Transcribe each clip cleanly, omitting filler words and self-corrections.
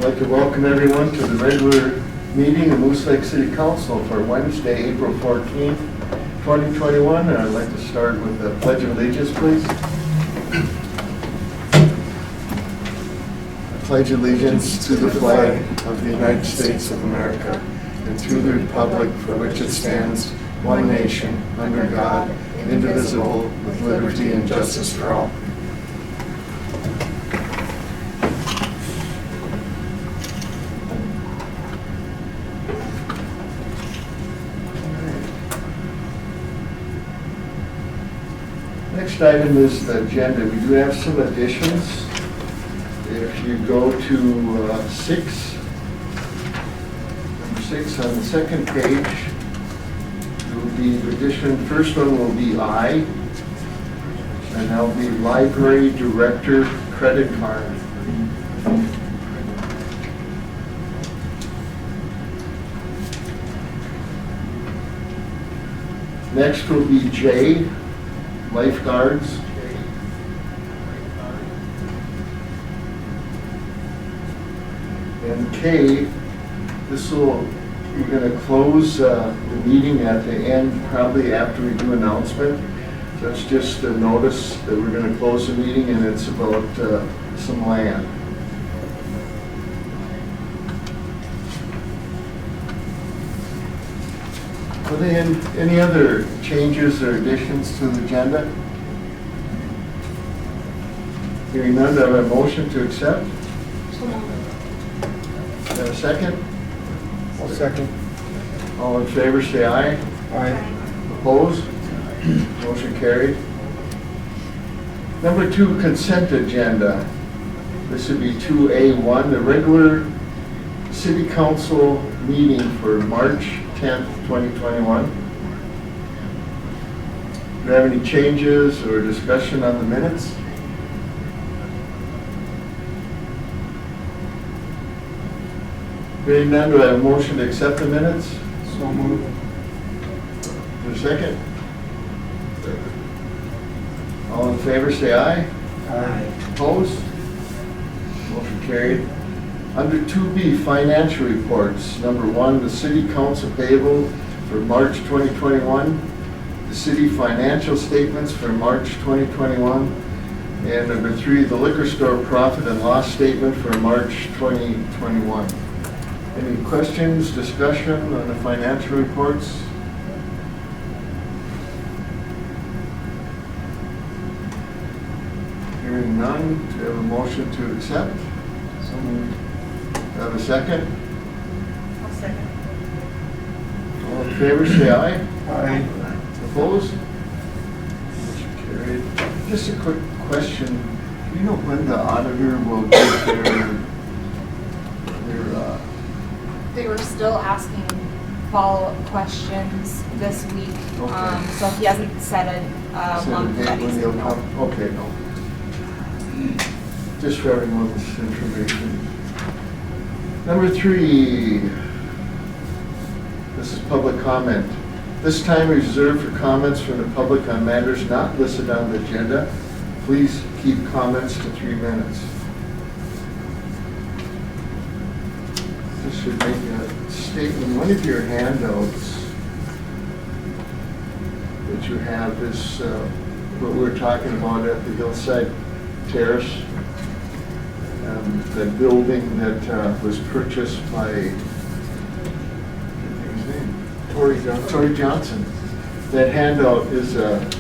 like to welcome everyone to the regular meeting of Moose Lake City Council for Wednesday, April 14th, 2021. And I'd like to start with the Pledge of Allegiance, please. I pledge allegiance to the flag of the United States of America and to the republic for which it stands, one nation, under God, indivisible, with liberty and justice for all. Next item is the agenda. We do have some additions. If you go to number 6 on the second page, there will be addition. First one will be I, and that will be Library Director Credit Card. Next will be J, Lifeguards. And K, we're going to close the meeting at the end, probably after we do announcement. So it's just a notice that we're going to close the meeting, and it's about some land. Are there any other changes or additions to the agenda? Hearing none, do I have a motion to accept? Do I have a second? I'll second. All in favor, say aye. Aye. Opposed? Motion carried. Number 2, consent agenda. This would be 2A1, the regular city council meeting for March 10th, 2021. Do you have any changes or discussion on the minutes? Hearing none, do I have a motion to accept the minutes? So moved. Is there a second? All in favor, say aye. Aye. Opposed? Motion carried. Under 2B, financial reports. Number 1, the city council payable for March 2021, the city financial statements for March 2021, and number 3, the liquor store profit and loss statement for March 2021. Any questions, discussion on the financial reports? Hearing none, do you have a motion to accept? So moved. Do I have a second? I'll second. All in favor, say aye. Aye. Opposed? Motion carried. Just a quick question. Do you know when the auditor will get their They were still asking follow-up questions this week, Okay. so he hasn't set a month that he's when he'll come? Okay, no. Just for everyone's information. Number 3, this is public comment. This time reserved for comments from the public on matters not listed on the agenda. Please keep comments to 3 minutes. This should make a statement. One of your handouts that you have is what we're talking about at the Hillside Terrace. The building that was purchased by, what's his name? Tory Johnson. That handout is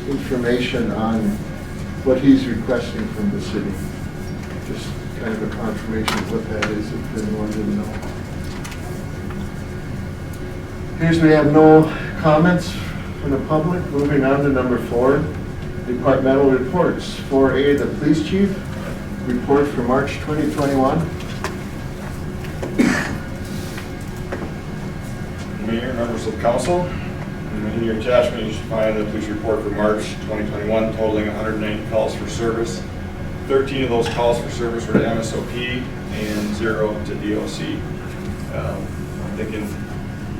information on what he's requesting from the city. Just kind of a confirmation of what that is, if anyone didn't know. Here's we have no comments from the public. Moving on to number 4, departmental reports. 4A, the police chief. Report for March 2021. Mayor, members of council, in your attachment you should find the police report for March 2021 totaling 190 calls for service. 13 of those calls for service were to MSOP and 0 to DOC. I'm thinking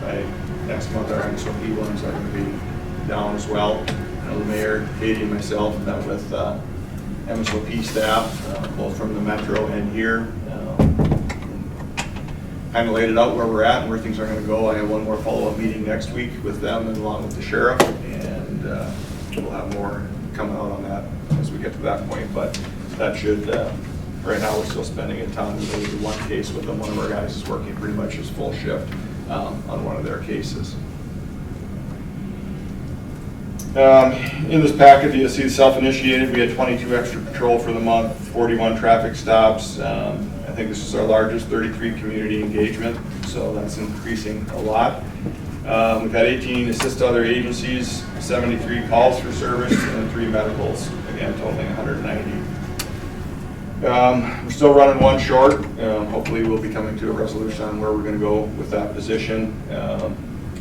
by next month our MSOP ones are going to be down as well. I know the mayor, Katie, and myself met with MSOP staff, both from the metro and here, kind of laid it out where we're at and where things are going to go. I have one more follow-up meeting next week with them and along with the sheriff, and we'll have more coming out on that as we get to that point. But that should, right now we're still spending a ton. We did one case with them. One of our guys is working pretty much his full shift on one of their cases. In this packet, you'll see self-initiated. We had 22 extra patrol for the month, 41 traffic stops. I think this is our largest, 33 community engagement, so that's increasing a lot. We've had 18 assist other agencies, 73 calls for service, and 3 medicals, again totaling 190. We're still running one short. Hopefully we'll be coming to a resolution on where we're going to go with that position.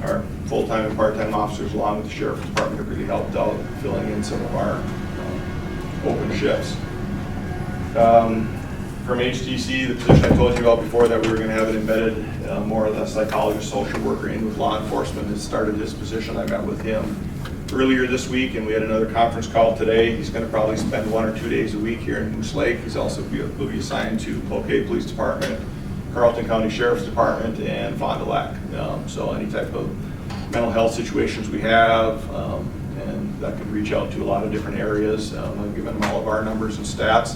Our full-time and part-time officers, along with the sheriff's department, have really helped out filling in some of our open shifts. From HTC, the position I told you about before that we were going to have it embedded, more of the psychologist, social worker in with law enforcement, has started his position. I met with him earlier this week, and we had another conference call today. He's going to probably spend 1 or 2 days a week here in Moose Lake. He's also will be assigned to Cloquet Police Department, Carlton County Sheriff's Department, and Fond du Lac. So any type of mental health situations we have, and that can reach out to a lot of different areas. I've given them all of our numbers and stats,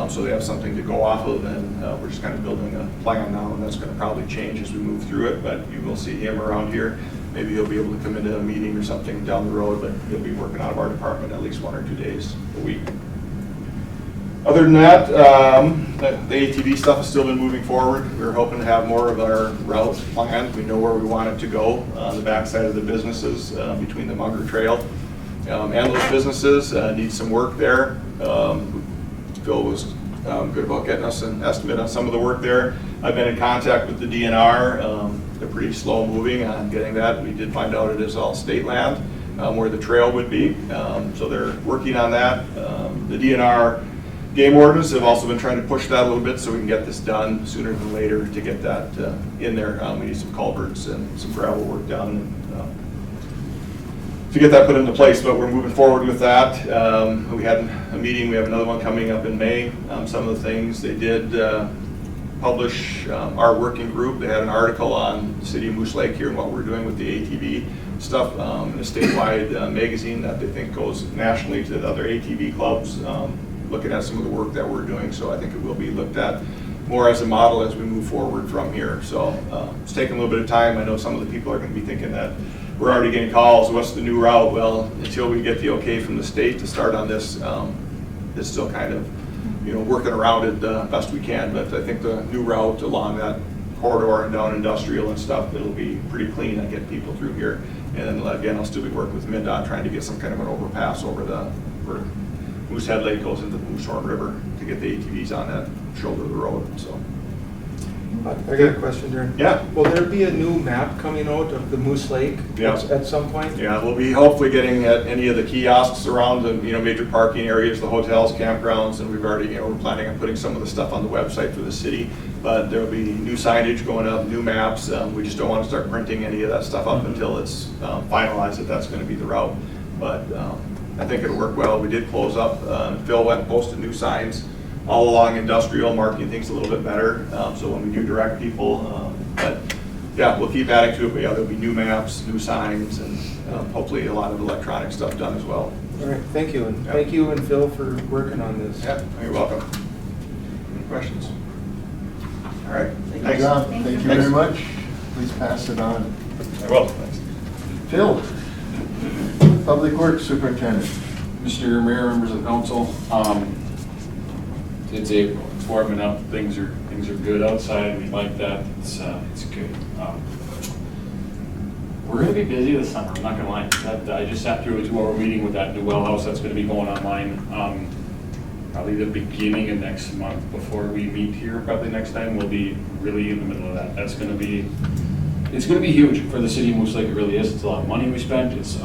so they have something to go off of, and we're just kind of building a plan now, and that's going to probably change as we move through it, but you will see him around here. Maybe he'll be able to come into a meeting or something down the road, but he'll be working out of our department at least 1 or 2 days a week. Other than that, the ATV stuff has still been moving forward. We're hoping to have more of our routes planned. We know where we want it to go on the backside of the businesses between the Munger Trail and those businesses. Need some work there. Phil was good about getting us an estimate on some of the work there. I've been in contact with the DNR. They're pretty slow moving on getting that. We did find out it is all state land where the trail would be. So they're working on that. The DNR game wardens have also been trying to push that a little bit so we can get this done sooner than later to get that in there. We need some culverts and some gravel work done to get that put into place, but we're moving forward with that. We had a meeting, we have another one coming up in May. Some of the things they did publish, our working group, they had an article on the city of Moose Lake here and what we're doing with the ATV stuff in a statewide magazine that they think goes nationally to the other ATV clubs, looking at some of the work that we're doing. So I think it will be looked at more as a model as we move forward from here. So it's taking a little bit of time. I know some of the people are going to be thinking that we're already getting calls, what's the new route? Well, until we get the okay from the state to start on this, it's still kind of, working around it the best we can. But I think the new route along that corridor and down industrial and stuff, it'll be pretty clean and get people through here. And then again, I'll still be working with MnDOT trying to get some kind of an overpass over where Moosehead Lake goes into the Moosehorn River to get the ATVs on that shoulder of the road. So. I got a question, Darren. Yeah. Will there be a new map coming out of the Moose Lake Yeah. at some point? Yeah, we'll be hopefully getting at any of the kiosks around the major parking areas, the hotels, campgrounds, and we've already we're planning on putting some of the stuff on the website for the city. But there'll be new signage going up, new maps. We just don't want to start printing any of that stuff up until it's finalized that that's going to be the route. But I think it'll work well. We did close up. Phil went and posted new signs all along industrial, marking things a little bit better. So when we do direct people, but yeah, we'll keep adding to it. But yeah, there'll be new maps, new signs, and hopefully a lot of electronic stuff done as well. All right, thank you. And Yeah. thank you and Phil for working on this. Yeah, you're welcome. Any questions? All right. Good Thanks. job. Thank Thank you. you very much. Please pass it on. I will. Thanks. Phil, Public Works Superintendent. Mr. Mayor, members of the council, it's April, it's warming up, things are good outside, we like that, it's good. We're gonna be busy this summer, I'm not gonna lie. I just sat through a 2-hour meeting with that new well house that's gonna be going online, probably the beginning of next month before we meet here, probably next time, we'll be really in the middle of that. It's gonna be huge for the city of Moose Lake, it really is. It's a lot of money we spent, it's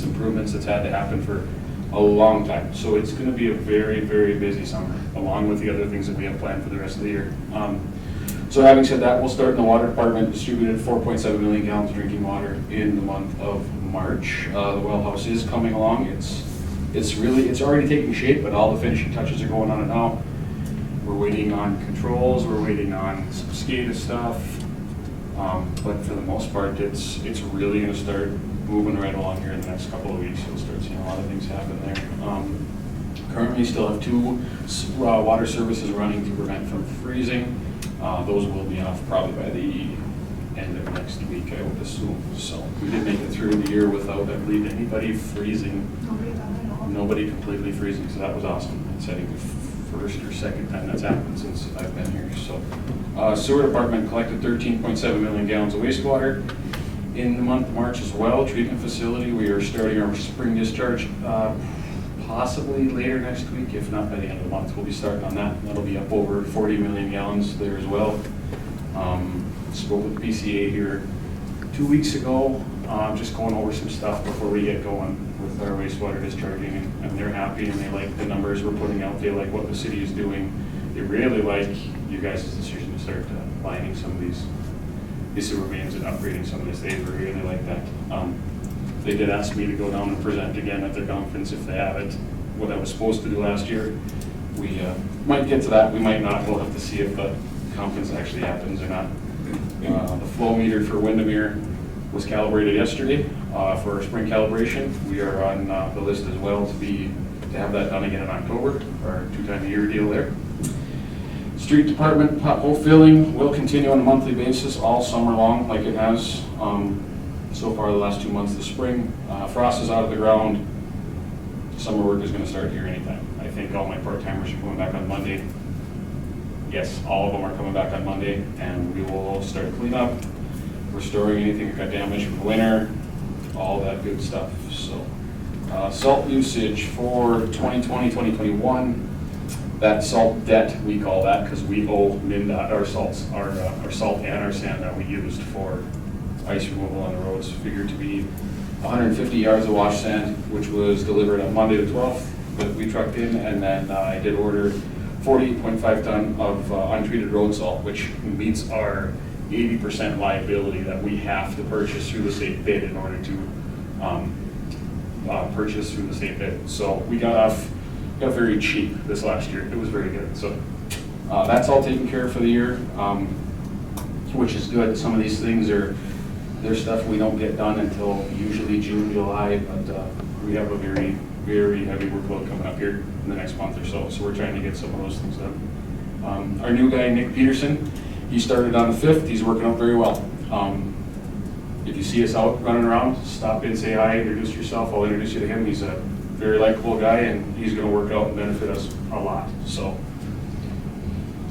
improvements that's had to happen for a long time. So it's going to be a very, very busy summer, along with the other things that we have planned for the rest of the year. So having said that, we'll start in the water department, distributed 4.7 million gallons of drinking water in the month of March. The well house is coming along. It's already taking shape, but all the finishing touches are going on it now. We're waiting on controls, we're waiting on some SCADA stuff. But for the most part, it's really gonna start moving right along here in the next couple of weeks. You'll start seeing a lot of things happen there. Currently still have 2 water services running to prevent from freezing. Those will be off probably by the end of next week, I would assume. So we did make it through the year without, I believe, anybody freezing. Nobody completely freezing, so that was awesome. It's I think the first or second time that's happened since I've been here. So sewer department collected 13.7 million gallons of wastewater in the month of March as well. Treatment facility, we are starting our spring discharge possibly later next week, if not by the end of the month. We'll be starting on that. That'll be up over 40 million gallons there as well. Spoke with PCA here 2 weeks ago, just going over some stuff before we get going with our wastewater discharging, and they're happy and they like the numbers we're putting out. They like what the city is doing. They really like you guys' decision to start lining some of these sewer mains and upgrading some of this. They really like that. They did ask me to go down and present again at their conference if they have it, what I was supposed to do last year. We might get to that, we might not. We'll have to see if the conference actually happens or not. The flow meter for Windermere was calibrated yesterday for our spring calibration. We are on the list as well to have that done again in October, our 2-time-a-year deal there. Street department pothole filling will continue on a monthly basis all summer long, like it has so far the last 2 months of the spring. Frost is out of the ground. Summer work is going to start here anytime. I think all my part-timers are coming back on Monday. Yes, all of them are coming back on Monday, and we will start cleanup, restoring anything that got damaged from the winter, all that good stuff. So, salt usage for 2020, 2021. That salt debt, we call that, because we owe MnDOT our salts, our salt and our sand that we used for ice removal on the roads, figured to be 150 yards of wash sand, which was delivered on Monday the 12th, that we trucked in, and then I did order 48.5 ton of untreated road salt, which meets our 80% liability that we have to purchase through the state bid in order to purchase through the state bid. So we got very cheap this last year. It was very good. So that's all taken care of for the year, which is good. Some of these things there's stuff we don't get done until usually June, July, but we have a very, very heavy workload coming up here in the next month or so. So we're trying to get some of those things done. Our new guy, Nick Peterson, he started on the 5th. He's working out very well. If you see us out running around, stop in, say hi, introduce yourself. I'll introduce you to him. He's a very likable guy, and he's going to work out and benefit us a lot. So,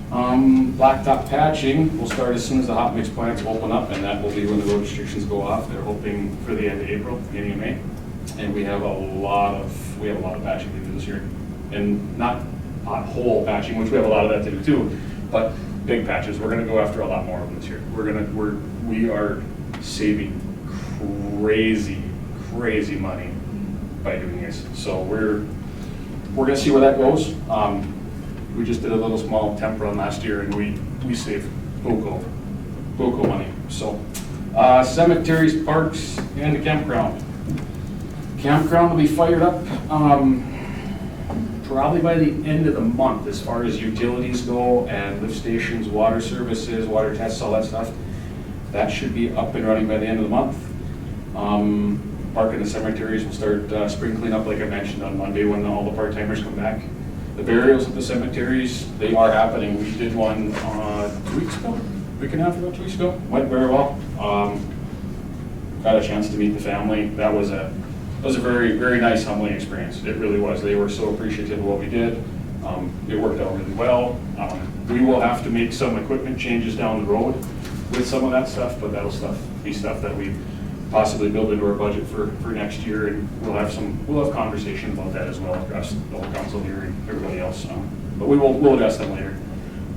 blacktop patching will start as soon as the hot mix plants open up, and that will be when the road restrictions go off. They're hoping for the end of April, beginning of May, and we have a lot of patching to do this year, and not pothole patching, which we have a lot of that to do too, but big patches. We're going to go after a lot more of them this year. We are saving crazy money by doing this. So we're going to see where that goes. We just did a little small temp run last year, and we saved buco money. So cemeteries, parks, and the campground. Campground will be fired up probably by the end of the month as far as utilities go and lift stations, water services, water tests, all that stuff. That should be up and running by the end of the month. Park and the cemeteries will start spring cleanup, like I mentioned, on Monday when all the part-timers come back. The burials at the cemeteries, they are happening. We did one 2 weeks ago, week and a half ago, 2 weeks ago. Went very well. Got a chance to meet the family. That was a very, very nice, humbling experience. It really was. They were so appreciative of what we did. It worked out really well. We will have to make some equipment changes down the road with some of that stuff, but that'll be stuff that we possibly build into our budget for next year, and we'll have conversation about that as well across the whole council here and everybody else. But we'll address them later.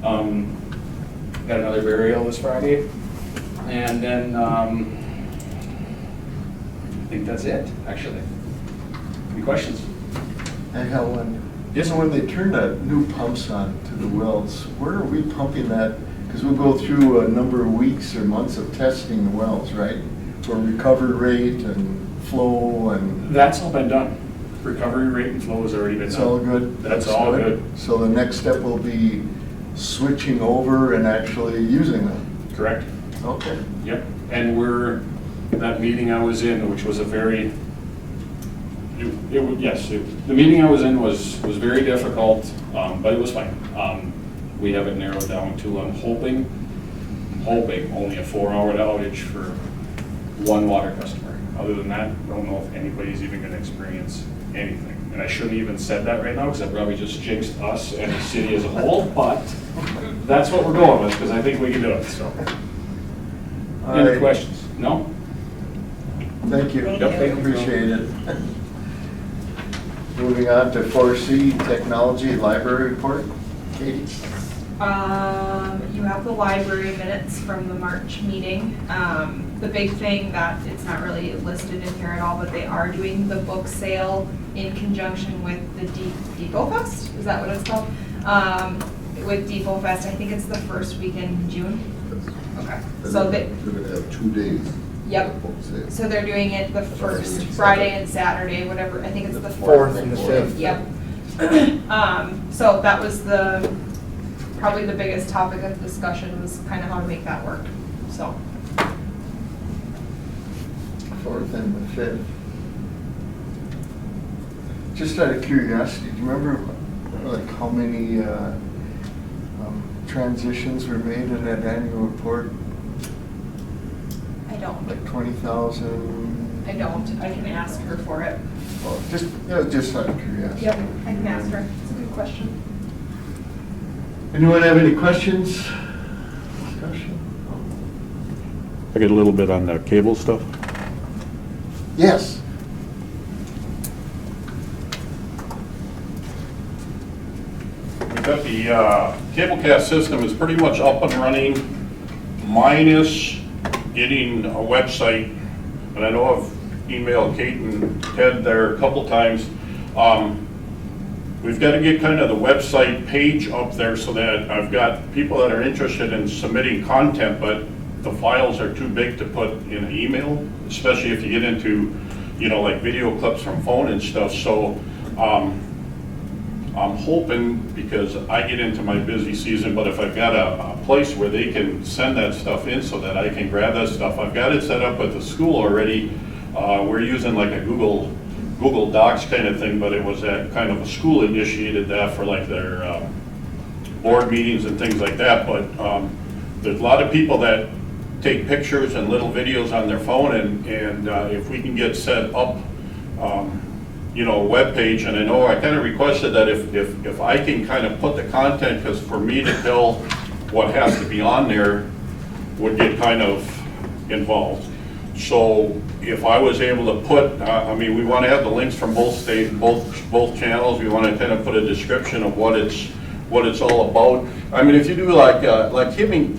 Got another burial this Friday, and then I think that's it, actually. Any questions? Hey, Helen. Yes. So when they turn the new pumps on to the wells, where are we pumping that? Because we'll go through a number of weeks or months of testing the wells, right? For recovery rate and flow and... That's all been done. Recovery rate and flow has already been done. It's all good? That's all good. So the next step will be switching over and actually using them? Correct. Okay. Yep, and that meeting I was in, which was a very, the meeting I was in was very difficult, but it was fine. We have it narrowed down to, I'm hoping only a 4-hour outage for one water customer. Other than that, I don't know if anybody's even gonna experience anything. And I shouldn't even said that right now, because I probably just jinxed us and the city as a whole, but that's what we're going with, because I think we can do it, so. All Any right. questions? No? Thank you. Thank you. Appreciate it. Moving on to 4C, Technology Library Report. Katie? You have the library minutes from the March meeting. The big thing that it's not really listed in here at all, but they are doing the book sale in conjunction with the Depot Fest. Is that what it's called? With Depot Fest, I think it's the first weekend in June. Okay. So They're gonna have 2 days. Yep. of book sale. So they're doing it the first Friday and Saturday, whatever. I think it's the Fourth fourth. and the fifth. Yep. So that was probably the biggest topic of discussion was kind of how to make that work, so. 4th and the 5th. Just out of curiosity, do you remember like how many transitions were made in that annual report? I don't. Like 20,000? I don't. I can ask her for it. Oh, just out of curiosity. Yep, I can ask her. It's a good question. Anyone have any questions? Discussion? I get a little bit on the cable stuff. Yes. We've got the Cablecast system is pretty much up and running, minus getting a website. And I know I've emailed Kate and Ted there a couple times. We've got to get kind of the website page up there so that I've got people that are interested in submitting content, but the files are too big to put in an email, especially if you get into, like video clips from phone and stuff. So I'm hoping, because I get into my busy season, but if I've got a place where they can send that stuff in so that I can grab that stuff. I've got it set up at the school already. We're using like a Google Docs kind of thing, but it was at kind of a school initiated that for like their board meetings and things like that. But there's a lot of people that take pictures and little videos on their phone, and if we can get set up, a web page, and I know I kind of requested that if I can kind of put the content, because for me to tell what has to be on there would get kind of involved. So if I was able to put, we want to have the links from both both channels. We want to kind of put a description of what it's all about. If you do like Hibbing,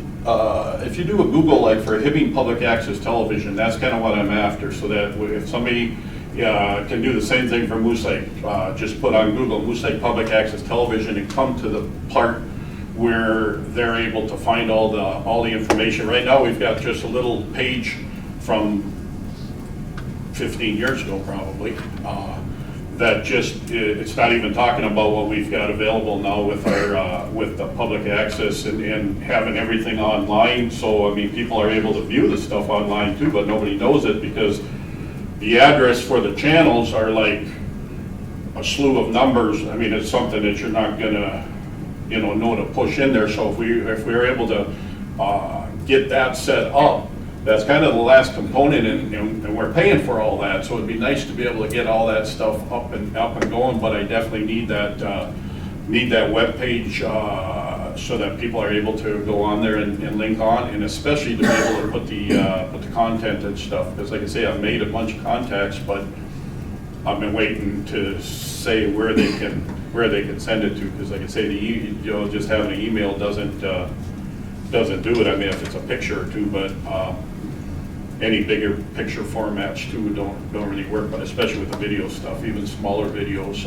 if you do a Google like for Hibbing Public Access Television, that's kind of what I'm after. So that if somebody can do the same thing for Moose Lake, just put on Google Moose Lake Public Access Television and come to the part where they're able to find all the information. Right now, we've got just a little page from 15 years ago, probably. That it's not even talking about what we've got available now with our with the public access and having everything online. So people are able to view the stuff online too, but nobody knows it because the address for the channels are like a slew of numbers. It's something that you're not gonna know to push in there. So if we're able to get that set up, that's kind of the last component, and we're paying for all that. So it'd be nice to be able to get all that stuff up and going. But I definitely need that web page so that people are able to go on there and link on, and especially to be able to put the content and stuff. Because like I say, I've made a bunch of contacts, but I've been waiting to say where they can send it to. Because like I say, just having an email doesn't do it. If it's a picture or two, but any bigger picture formats too don't really work. But especially with the video stuff, even smaller videos,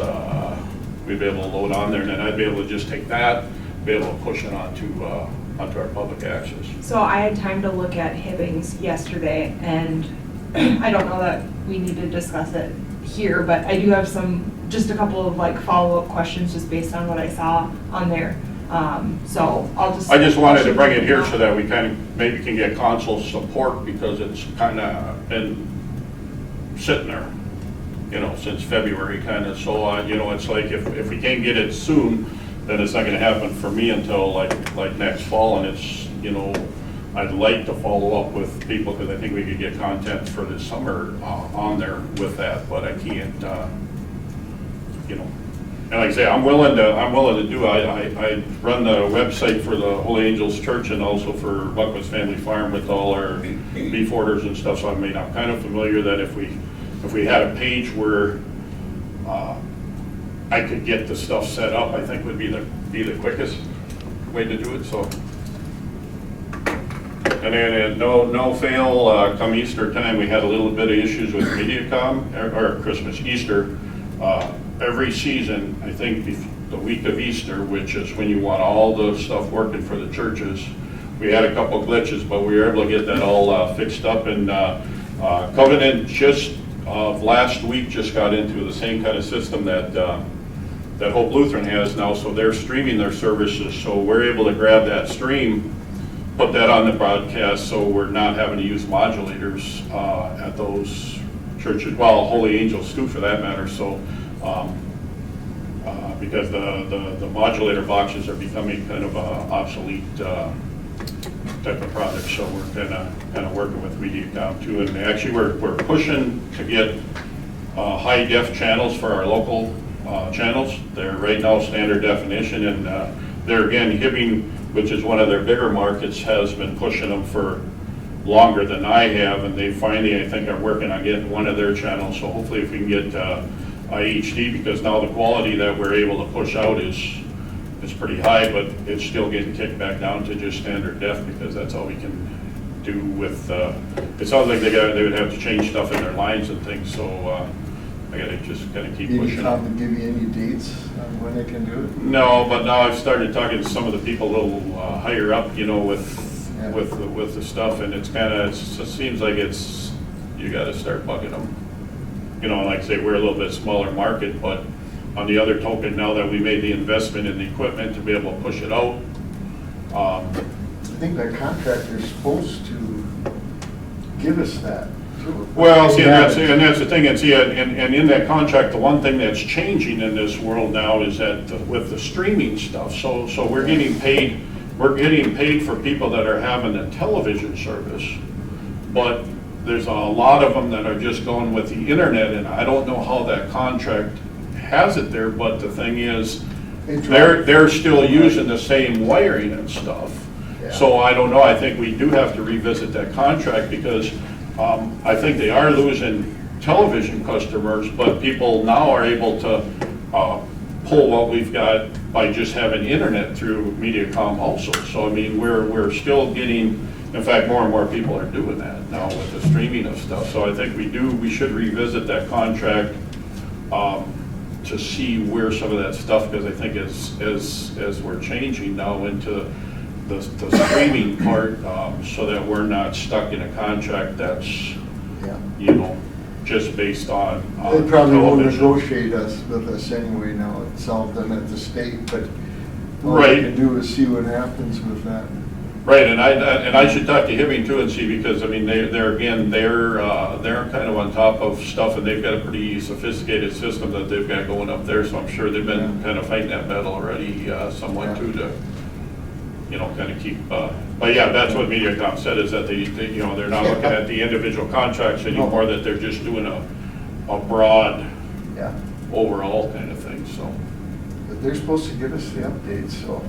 we'd be able to load on there, and then I'd be able to just take that, be able to push it onto our public access. So I had time to look at Hibbings yesterday, and I don't know that we need to discuss it here, but I do have just a couple of like follow-up questions just based on what I saw on there. So I'll just. I just wanted to bring it here so that we kind of, maybe can get council support, because it's kind of been sitting there, you know, since February kind of. So, you know, it's like if we can't get it soon, then it's not going to happen for me until like next fall. And it's, you know, I'd like to follow up with people, because I think we could get content for this summer on there with that, but I can't, you know. And like I say, I'm willing to do, I run the website for the Holy Angels Church and also for Buckwitz Family Farm with all our beef orders and stuff, so I'm kind of familiar that if we had a page where I could get the stuff set up, I think would be the quickest way to do it, so. And then no fail, come Easter time, we had a little bit of issues with Mediacom, or Christmas, Easter. Every season, I think the week of Easter, which is when you want all the stuff working for the churches, we had a couple glitches, but we were able to get that all fixed up. And Covenant just last week just got into the same kind of system that Hope Lutheran has now, so they're streaming their services, so we're able to grab that stream, put that on the broadcast, so we're not having to use modulators at those churches, well, Holy Angels too for that matter, so because the modulator boxes are becoming kind of a obsolete type of product, so we're kind of working with Mediacom too, and actually we're pushing to get high def channels for our local channels. They're right now standard definition, and they're again, Hibbing, which is one of their bigger markets, has been pushing them for longer than I have, and they finally, I think, are working on getting one of their channels, so hopefully if we can get IHD, because now the quality that we're able to push out is pretty high, but it's still getting kicked back down to just standard def, because that's all we can do with, it sounds like they would have to change stuff in their lines and things, so I gotta just kind of keep pushing. Mediacom to give you any dates on when they can do it? No, but now I've started talking to some of the people a little higher up, you know, with the stuff, and it's kind of, it seems like it's, you got to start bugging them. You know, like I say, we're a little bit smaller market, but on the other token, now that we made the investment in the equipment to be able to push it out. I think that contractor is supposed to give us that too. Well, see, that's the thing, and see, and in that contract, the one thing that's changing in this world now is that with the streaming stuff, so we're getting paid for people that are having a television service, but there's a lot of them that are just going with the internet, and I don't know how that contract has it there, but the thing is, they're still using the same wiring and stuff. Yeah. So I don't know, I think we do have to revisit that contract, because I think they are losing television customers, but people now are able to pull what we've got by just having internet through Mediacom also. So I mean, we're still getting, in fact, more and more people are doing that now with the streaming of stuff. So I think we should revisit that contract to see where some of that stuff, because I think as we're changing now into the streaming part, so that we're not stuck in a contract that's, Yeah. you know, just based on They probably won't television. negotiate with us anyway now, it's all done at the state, but all we Right. can do is see what happens with that. Right, and I should talk to Hibbing too and see, because I mean they're kind of on top of stuff, and they've got a pretty sophisticated system that they've got going up there. So I'm sure they've been kind of fighting that battle already somewhat too, to, you know, kind of keep. But yeah, that's what Mediacom said, is that they you know, they're not looking at the individual contracts anymore, that they're just doing a broad Yeah, overall kind of thing. So but they're supposed to give us the updates, so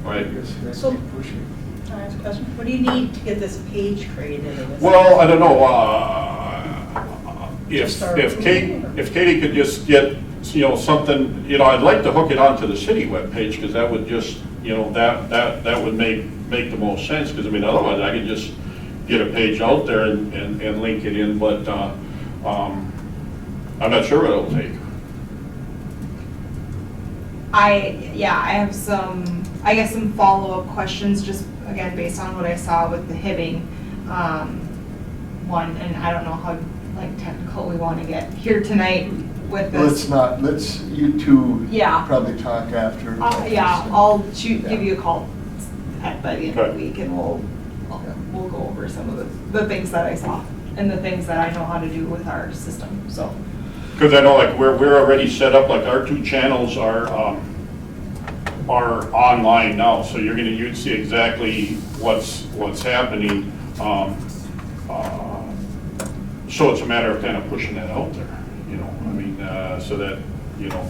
I right. guess we So- keep pushing. Can I ask a question? What do you need to get this page created? Well, I don't know, Just our if approval, or? Katie could just get, you know, something, you know, I'd like to hook it onto the city webpage, because that would just, you know, that would make the most sense, because I mean, otherwise I could just get a page out there and link it in, but I'm not sure what it'll take. I have some, I guess some follow-up questions, just again, based on what I saw with the Hibbing one, and I don't know how like technical we want to get here tonight. with Let's this. not, you two Yeah. probably talk after. about this. Yeah, I'll Yeah. give you a call by the end of the Okay. week and we'll go over some of the things that I saw and the things that I know how to do with our system, so. Because I know like we're already set up, like our 2 channels are online now, so you'd see exactly what's happening. So it's a matter of kind of pushing that out there, you know, I mean, so that, you know,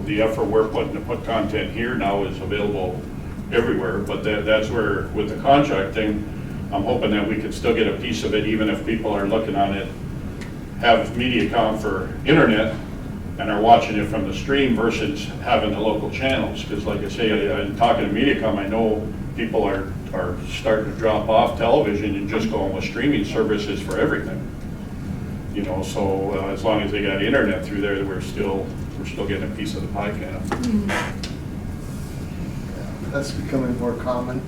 the effort we're putting to put content here now is available everywhere, but that's where, with the contract thing, I'm hoping that we could still get a piece of it, even if people are looking on it, have MediaCom for internet and are watching it from the stream versus having the local channels. Because like I say, I'm talking to MediaCom, I know people are starting to drop off television and just going with streaming services for everything. You know, so as long as they got internet through there, we're still getting a piece of the pie kind of. That's becoming more common.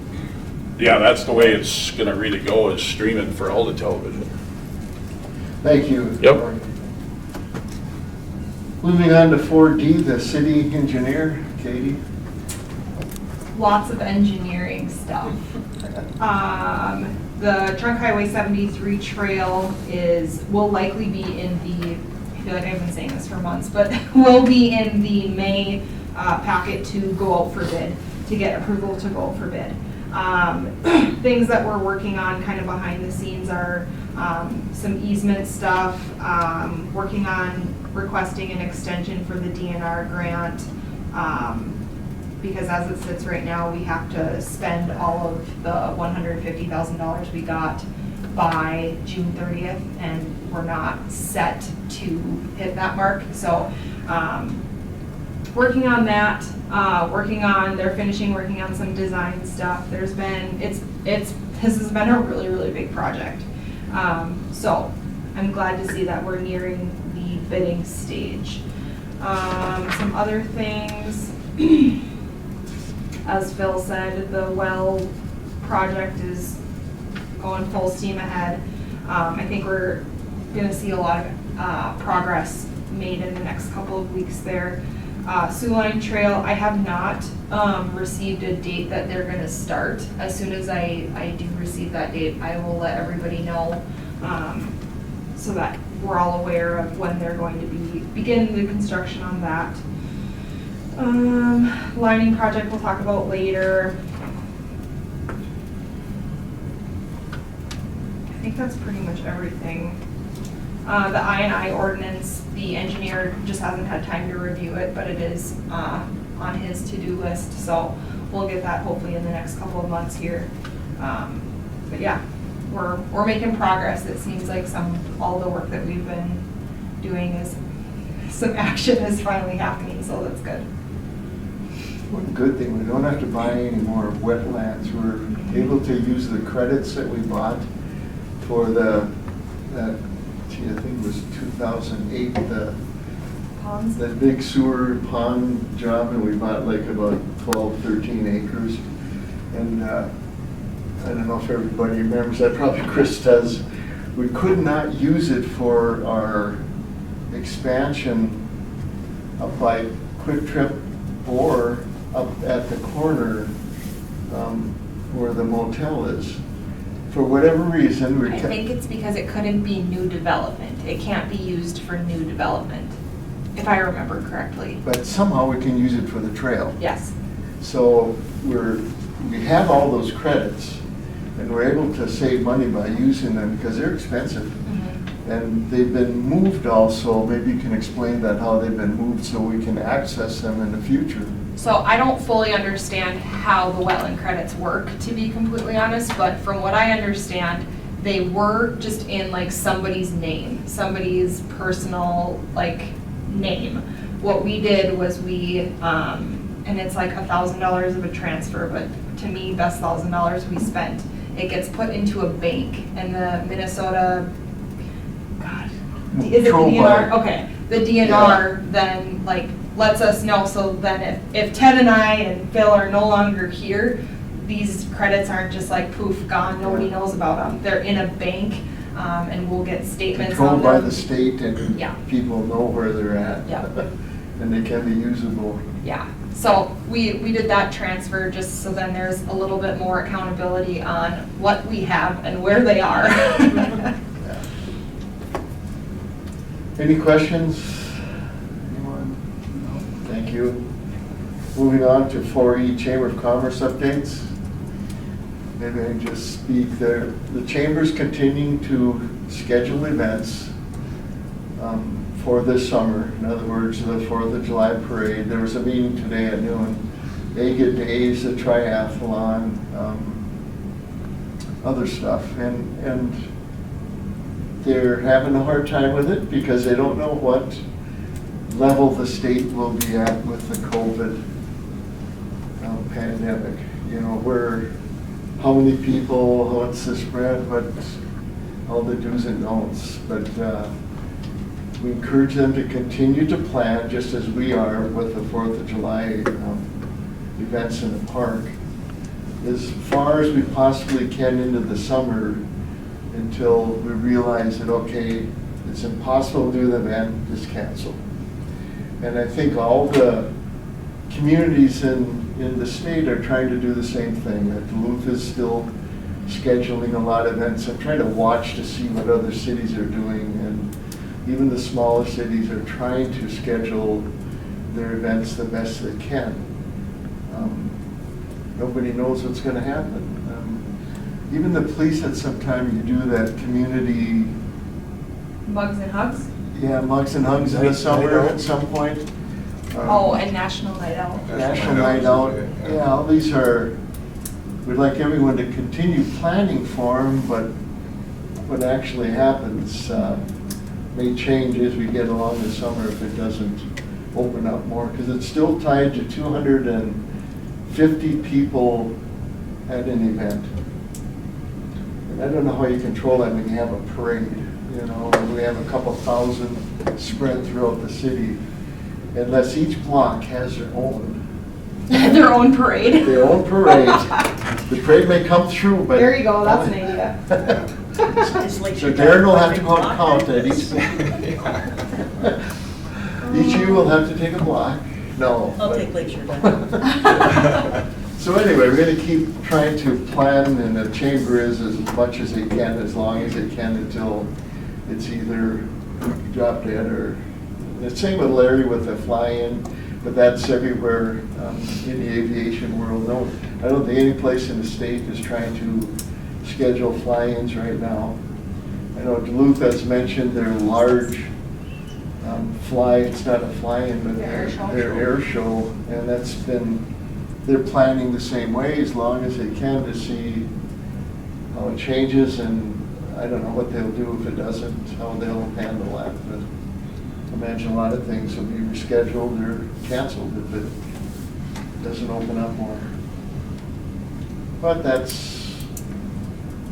Yeah, that's the way it's gonna really go, is streaming for all the television. Thank you. Yep. Moving on to 4D, the city engineer, Katie. Lots of engineering stuff. The Trunk Highway 73 trail will likely be in the, I feel like I've been saying this for months, but will be in the May packet to go out for bid, to get approval to go out for bid. Things that we're working on kind of behind the scenes are some easement stuff, working on requesting an extension for the DNR grant. Because as it sits right now, we have to spend all of the $150,000 we got by June 30th, and we're not set to hit that mark. So, working on that, they're finishing working on some design stuff. This has been a really, really big project. So I'm glad to see that we're nearing the bidding stage. Some other things, as Phil said, the well project is going full steam ahead. I think we're gonna see a lot of progress made in the next couple of weeks there. Sioux Line Trail, I have not received a date that they're gonna start. As soon as I do receive that date, I will let everybody know, so that we're all aware of when they're going to begin the construction on that. Lining project we'll talk about later. I think that's pretty much everything. The I&I ordinance, the engineer just hasn't had time to review it, but it is on his to-do list, so we'll get that hopefully in the next couple of months here. But yeah, we're making progress. It seems like all the work that we've been doing is, some action is finally happening, so that's good. One good thing, we don't have to buy any more wetlands. We're able to use the credits that we bought for I think it was 2008, Ponds? that big sewer pond job, and we bought like about 12, 13 acres. And I don't know if everybody remembers that, probably Chris does. We could not use it for our expansion up by Quick Trip or up at the corner where the motel is. For whatever reason, we I kept. think it's because it couldn't be new development. It can't be used for new development, if I remember correctly. But somehow we can use it for the trail. Yes. So we have all those credits, and we're able to save money by using them because they're expensive. Mm-hmm. And they've been moved also. Maybe you can explain that, how they've been moved so we can access them in the future. So I don't fully understand how the wetland credits work, to be completely honest, but from what I understand, they were just in like somebody's name, somebody's personal like name. What we did was and it's like $1,000 of a transfer, but to me, best $1,000 we spent. It gets put into a bank, and the Minnesota, God, is it the DNR? Okay, the DNR then like lets us know, so then if Ted and I and Phil are no longer here, these credits aren't just like poof, gone, nobody knows about them. They're in a bank And we'll get statements on Controlled by them. the state and Yeah. people know where they're at. Yeah. And they can be usable. Yeah, so we did that transfer just so then there's a little bit more accountability on what we have and where they are. Yeah. Any questions? Anyone? No? Thank you. Moving on to 4E Chamber of Commerce updates. Maybe I can just speak there. The Chamber's continuing to schedule events for this summer. In other words, the 4th of July parade. There was a meeting today at noon. AGA Days, a triathlon, other stuff. And they're having a hard time with it because they don't know what level the state will be at with the COVID pandemic. You know, how many people, what's the spread, what, all the do's and don'ts. But we encourage them to continue to plan just as we are with the 4th of July events in the park as far as we possibly can into the summer until we realize that, okay, it's impossible to do the event, just cancel. And I think all the communities in the state are trying to do the same thing. Duluth is still scheduling a lot of events. I'm trying to watch to see what other cities are doing, and even the smaller cities are trying to schedule their events the best they can. Nobody knows what's going to happen. Even the police at some time, you do that community, Mugs and hugs? yeah, mugs and hugs in the summer at some point. Oh, and National Night Out. National Night Out, yeah, all these are, we'd like everyone to continue planning for them, but what actually happens may change as we get along the summer if it doesn't open up more, because it's still tied to 250 people at an event. And I don't know how you control that when you have a parade, you know, we have a couple thousand spread throughout the city. Unless each block has their own Their own parade. Their own parade. The parade may come through, but. There you go, that's an idea. It's like So your Darren will have to go block. and count at each. Each of you will have to take a block. No. I'll but- take Lakeshore then. So anyway, we're gonna keep trying to plan, and the chamber is as much as they can, as long as they can, until it's either drop dead or, the same with Larry with the fly-in, but that's everywhere in the aviation world. No, I don't think any place in the state is trying to schedule fly-ins right now. I know Duluth has mentioned their large it's not a fly-in, but Their air show. their air show, and that's been, they're planning the same way as long as they can to see how it changes, and I don't know what they'll do if it doesn't, how they'll handle that, but I imagine a lot of things will be rescheduled or canceled if it doesn't open up more. But that's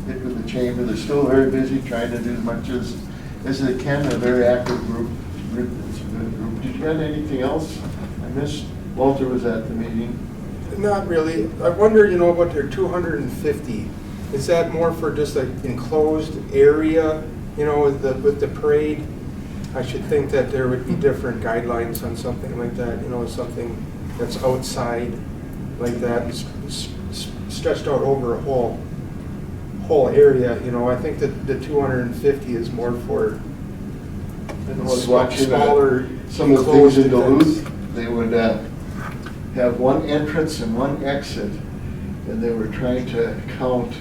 it with the chamber. They're still very busy trying to do as much as they can. A very active group. It's a good group. Did you have anything else I missed? Walter was at the meeting. Not really. I wonder, about their 250. Is that more for just like enclosed area, with the parade? I should think that there would be different guidelines on something like that, something that's outside like that, stretched out over a whole area, I think that the 250 is more for I was watching smaller some of the enclosed things in events. Duluth. They would have one entrance and one exit, and they were trying to count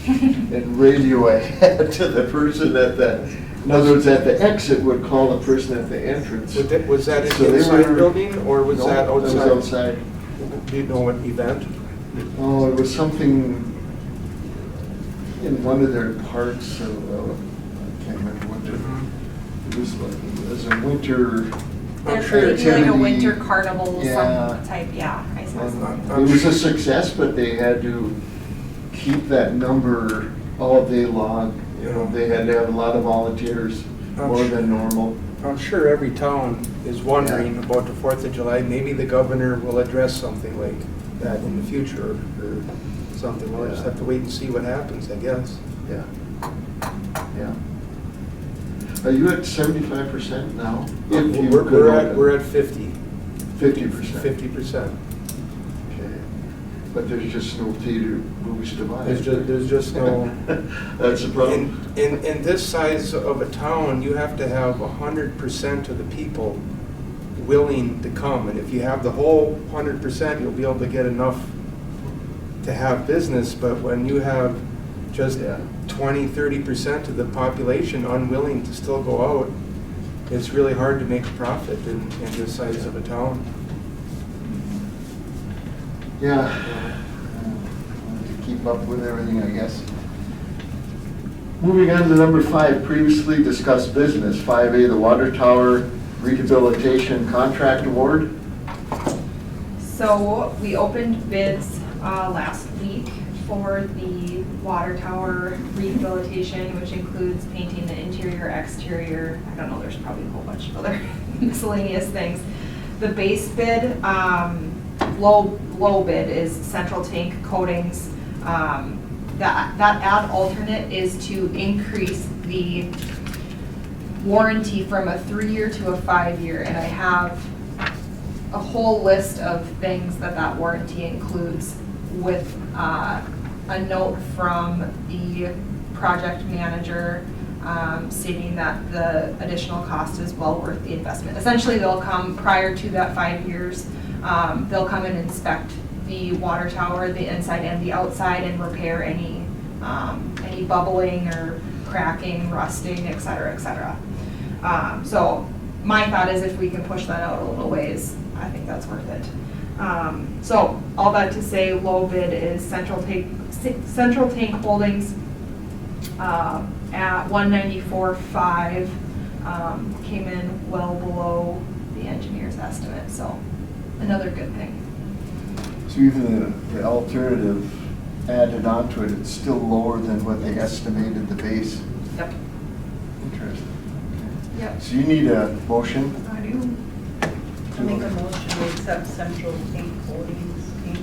and radio ahead to the person in other words, at the exit would call the person at the entrance. Was that So they inside were- building, or was No, that it was outside? outside. Do you know what event? Oh, it was something in one of their parks of, I can't remember what it was like. It was a winter. They're sure doing like a activity. winter carnival, Yeah. some type, yeah. I saw And something. It was a success, but they had to keep that number all day long. They had to have a lot of volunteers, more than normal. I'm sure every town is wondering about the 4th of July. Maybe the governor will address something like that in the future or something. We'll just have to wait and see what happens, I guess. Yeah. Yeah. Are you at 75% now? If you could We're at 50, 50%. 50%. Okay. But there's just no theater movies to buy. There's just no. That's the problem. In this size of a town, you have to have 100% of the people willing to come. And if you have the whole 100%, you'll be able to get enough to have business. But when you have just Yeah. 20-30% of the population unwilling to still go out, it's really hard to make a profit in this size of a town. Yeah. To keep up with everything, I guess. Moving on to number 5, previously discussed business. 5A, the water tower rehabilitation contract award. So we opened bids last week for the water tower rehabilitation, which includes painting the interior, exterior. I don't know, there's probably a whole bunch of other miscellaneous things. The base bid, low bid is central tank coatings. That ad alternate is to increase the warranty from a 3-year to a 5-year, and I have a whole list of things that warranty includes with a note from the project manager stating that the additional cost is well worth the investment. Essentially, they'll come prior to that 5 years, they'll come and inspect the water tower, the inside and the outside, and repair any bubbling or cracking, rusting, et cetera, et cetera. So my thought is if we can push that out a little ways, I think that's worth it. So all that to say, low bid is Central Tank Holdings at $194,500. Came in well below the engineer's estimate, so another good thing. So even the alternative added onto it, it's still lower than what they estimated the base. Yep. Interesting. Yep. So you need a motion. I do. I make a motion to accept Central Tank Holdings Inc.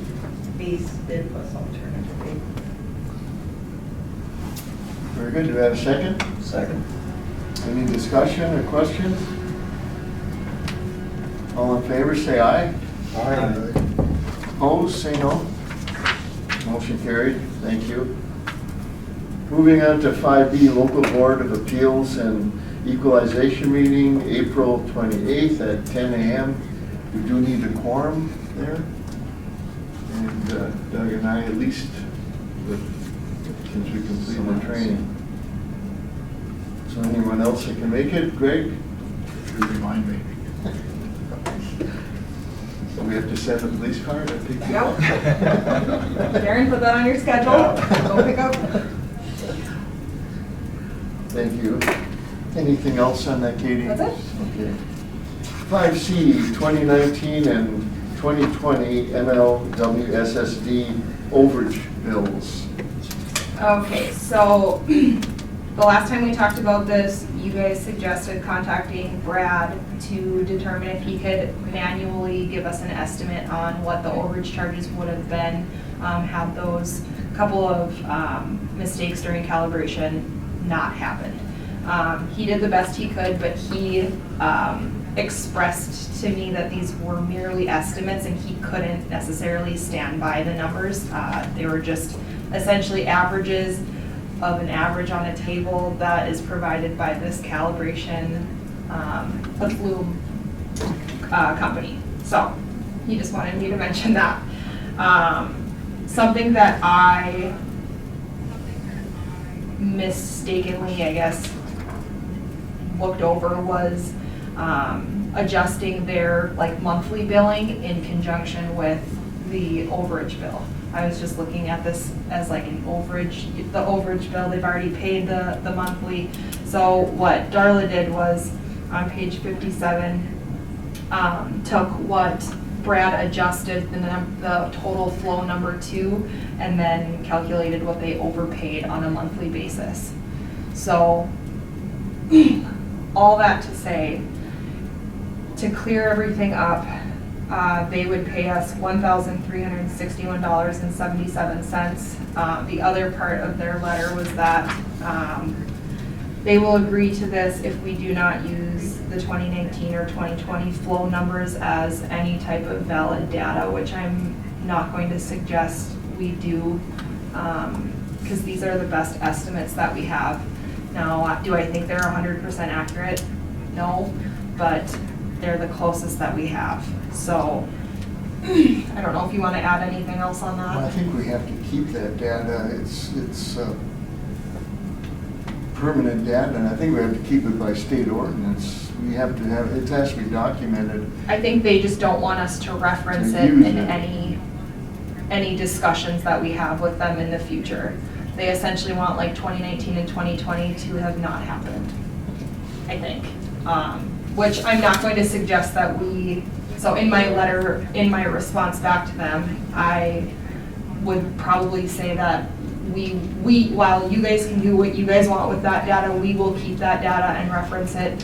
base bid plus alternative bid. Very good. Do we have a second? Second. Any discussion or questions? All in favor, say aye. Aye. Opposed, say no. Motion carried. Thank you. Moving on to 5B, Local Board of Appeals and Equalization meeting, April 28th at 10 a.m. We do need a quorum there. And Doug and I at least, since we completed the training. So anyone else that can make it? Greg? If you remind me. So we have to send a police car to pick you Yep. up? Darren, put that on your schedule. Go pick up. Thank you. Anything else on that, Katie? That's it. Okay. 5C, 2019 and 2020 MLWSSD overage bills. Okay, so the last time we talked about this, you guys suggested contacting Brad to determine if he could manually give us an estimate on what the overage charges would have been had those couple of mistakes during calibration not happened. He did the best he could, but he expressed to me that these were merely estimates and he couldn't necessarily stand by the numbers. They were just essentially averages of an average on a table that is provided by this calibration, the Flume company. So he just wanted me to mention that. Something that I mistakenly, I guess, looked over was adjusting their monthly billing in conjunction with the overage bill. I was just looking at this as like an overage, the overage bill, they've already paid the monthly. So what Darla did was on page 57, took what Brad adjusted the total flow number to, and then calculated what they overpaid on a monthly basis. So all that to say, to clear everything up, they would pay us $1,361.77. The other part of their letter was that They will agree to this if we do not use the 2019 or 2020 flow numbers as any type of valid data, which I'm not going to suggest we do, because these are the best estimates that we have. Now, do I think they're 100% accurate? No, but they're the closest that we have. So I don't know if you want to add anything else on Well, I that. think we have to keep that data. It's permanent data, and I think we have to keep it by state ordinance. We have to have, it has to be documented. I think they just don't want us to reference To it use in it. any discussions that we have with them in the future. They essentially want like 2019 and 2020 to have not happened, I think. Which I'm not going to suggest that we, so in my letter, in my response back to them, I would probably say that we, while you guys can do what you guys want with that data, we will keep that data and reference it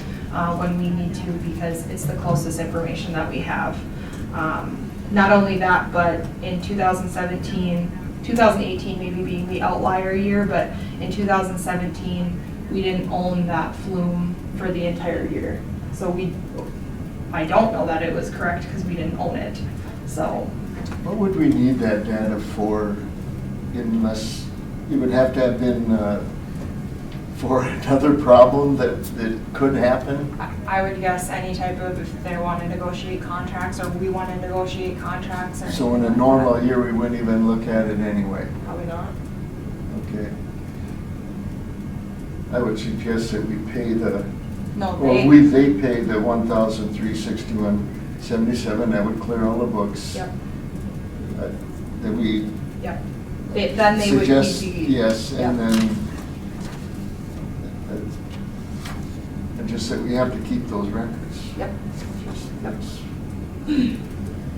when we need to, because it's the closest information that we have. Not only that, but in 2017, 2018 maybe being the outlier year, but in 2017, we didn't own that flume for the entire year. So I don't know that it was correct because we didn't own it, so. What would we need that data for unless, it would have to have been for another problem that could happen? I would guess any type of, if they want to negotiate contracts or we want to negotiate contracts or. So in a normal year, we wouldn't even look at it anyway. Probably not. Okay. I would suggest that we pay the, No, or they pay the $1,361.77, that would clear all the books. Yep, That we yep. Then they would suggest, be. yes, Yep. and then, and just that we have to keep those records. Yep. Just- Yep. that's-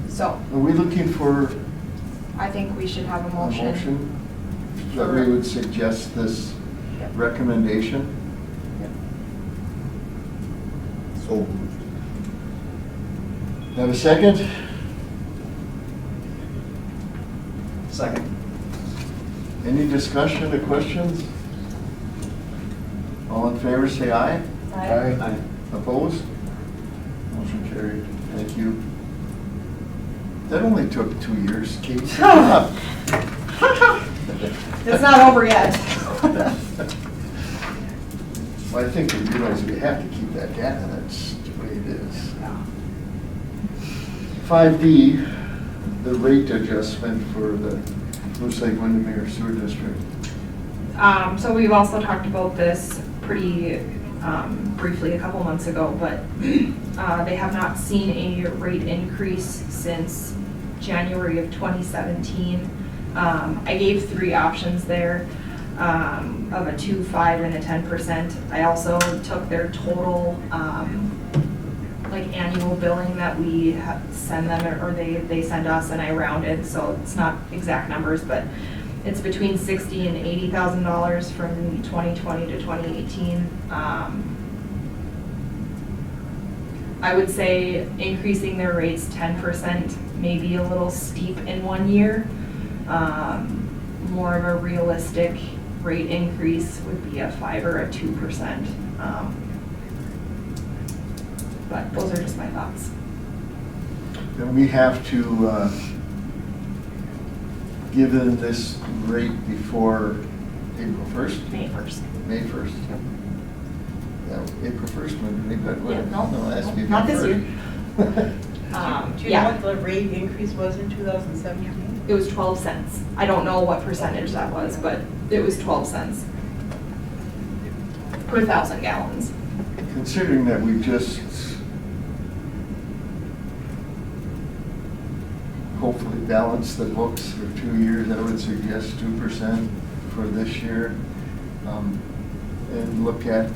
So Are we looking for I think we should have a a motion. motion? That we would suggest this Yep. recommendation? Yep. So moved. Have a second? Second. Any discussion or questions? All in favor, say aye. Aye. Opposed? Motion carried. Thank you. That only took 2 years, Kate. It's not over yet. Well, I think we realize we have to keep that data, that's the way it is. 5D, the rate adjustment for the Moose Lake Windermere Sewer District. So we've also talked about this pretty briefly a couple months ago, but they have not seen a rate increase since January of 2017. I gave 3 options there of a 2, 5, and a 10%. I also took their total like annual billing that we send them, or they send us, and I rounded, so it's not exact numbers, but it's between $60,000 and $80,000 from 2020 to 2018. I would say increasing their rates 10% may be a little steep in 1 year. More of a realistic rate increase would be a 5 or a 2%. But those are just my thoughts. And we have to give them this rate before April 1st? May 1st. May 1st. Yeah, April 1st, maybe, but, Yeah, no, no, it has to be not May this year. 1st. Do you know Yeah, what the rate increase was in 2017? it was 12 cents. I don't know what percentage that was, but it was 12 cents per 1,000 gallons. Considering that we just hopefully balance the books for 2 years, I would suggest 2% for this year. And look at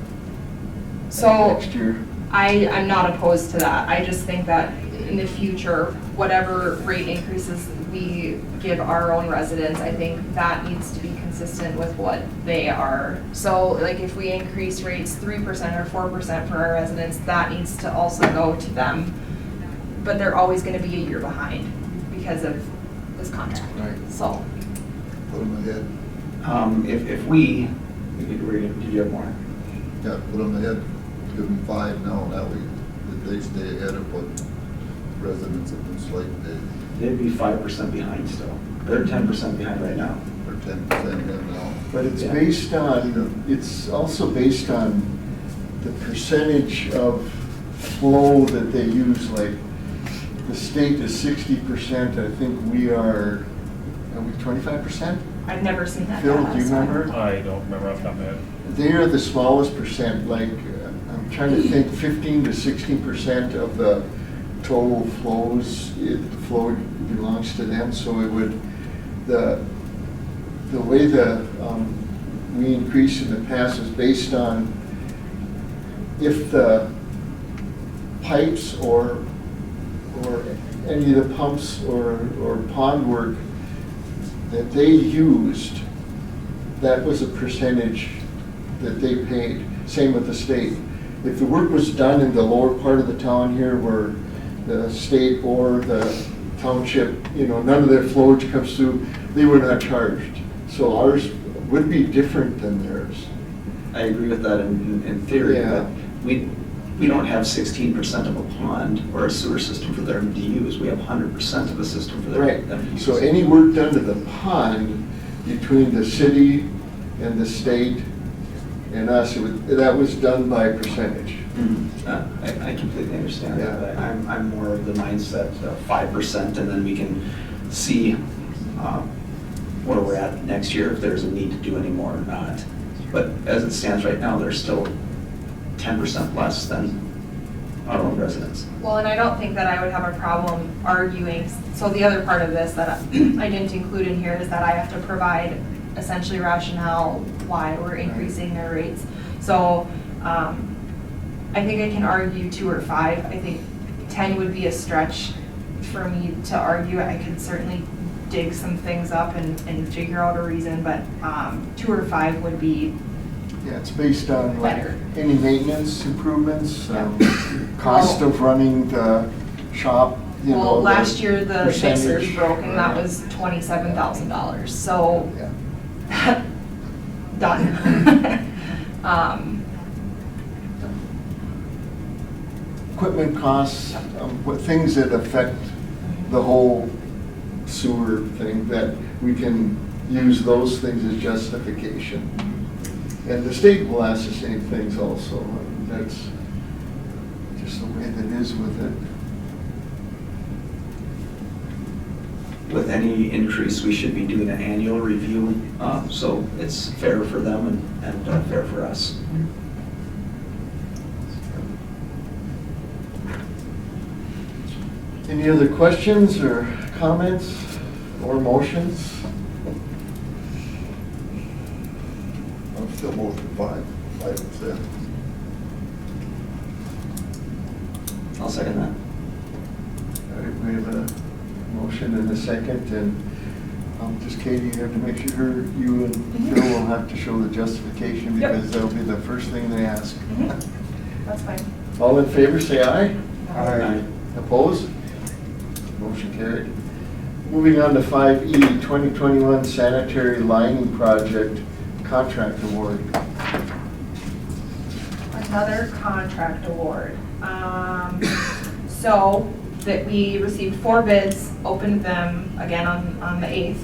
So next year. I'm not opposed to that. I just think that in the future, whatever rate increases we give our own residents, I think that needs to be consistent with what they are. So like if we increase rates 3% or 4% for our residents, that needs to also go to them. But they're always gonna be a year behind because of this contract. Right. So, Put them ahead. If we, did you have more? Yeah, put them ahead, give them 5 now, that way they stay ahead of what residents of this lake pay. They'd be 5% behind still. They're 10% behind right now. Or 10% in now. But it's Yeah. based on, it's also based on the percentage of flow that they use, like, the state is 60%, I think we are we 25%? I've never seen that. Phil, data, do you so I don't- remember? I don't remember off the top of my head. They are the smallest percent, like, I'm trying to think, 15 to 16% of the total flows, flow belongs to them, so it would, the way we increase in the past is based on if the pipes or any of the pumps or pond work that they used, that was a percentage that they paid. Same with the state. If the work was done in the lower part of the town here where the state or the township, none of their flowage comes through, they were not charged. So ours would be different than theirs. I agree with that in theory, Yeah. but we don't have 16% of a pond or a sewer system for them to use. We have 100% of a system for them Right. to use. So any work done to the pond between the city and the state and us, that was done by percentage. I completely understand Yeah. that, but I'm more of the mindset of 5%, and then we can see where we're at next year, if there's a need to do any more or not. But as it stands right now, there's still 10% less than our own residents. Well, and I don't think that I would have a problem arguing, so the other part of this that I didn't include in here is that I have to provide essentially rationale why we're increasing their rates. So, I think I can argue 2 or 5. I think 10 would be a stretch for me to argue. I could certainly dig some things up and figure out a reason, but 2 or 5 would be Yeah, it's based on like Better. any maintenance improvements, Yeah. cost of running the shop, well, the last year the mixer's percentage. broke and that was $27,000, so Yeah. done. Equipment costs, what things that affect the whole sewer thing, that we can use those things as justification. And the state will ask the same things also. That's just the way that is with it. With any increase, we should be doing an annual review, so it's fair for them and fair for us. Any other questions or comments or motions? I'm still motion 5%. I'll second that. All right, we have a motion and a second, and just Katie, you have to make sure you and Phil will have to show the justification Yep. because that'll be the first thing they ask. That's fine. All in favor, say aye. Aye. Opposed? Motion carried. Moving on to 5E, 2021 sanitary lining project contract award. Another contract award. So that we received 4 bids, opened them again on the 8th.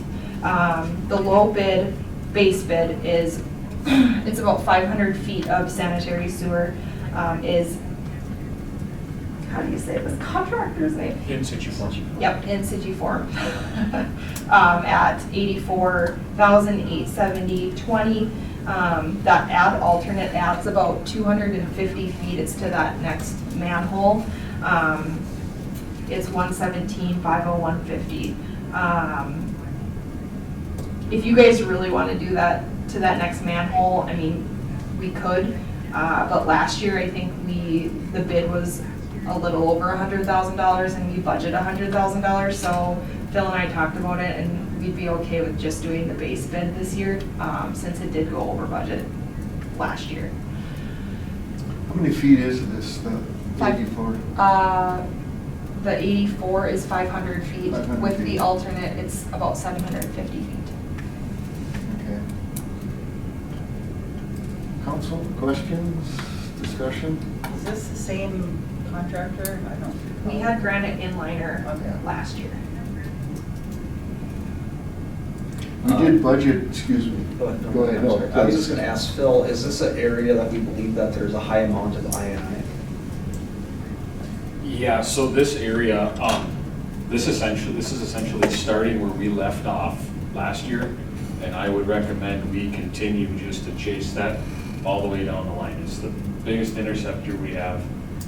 The low bid, base bid is, it's about 500 feet of sanitary sewer, is, how do you say this contractor's name? In situ form. Yep, in situ form. At $84,870.20. That alternate adds about 250 feet. It's to that next manhole. It's $117,501.50. If you guys really want to do that to that next manhole, I mean, we could. But last year, I think the bid was a little over $100,000 and we budget $100,000. So Phil and I talked about it and we'd be okay with just doing the base bid this year, since it did go over budget last year. How many feet is this, the 5. 84? The 84 is 500 feet. 500 With feet. the alternate, it's about 750 feet. Okay. Council, questions, discussion? Is this the same contractor? I don't. We had Granite Inliner Okay. last year. We did budget, excuse me. Go ahead. Go ahead. I'm sorry. I was just please. gonna ask Phil, is this an area that we believe that there's a high amount of INI? Yeah, so this area, this is essentially starting where we left off last year. And I would recommend we continue just to chase that all the way down the line. It's the biggest interceptor we have,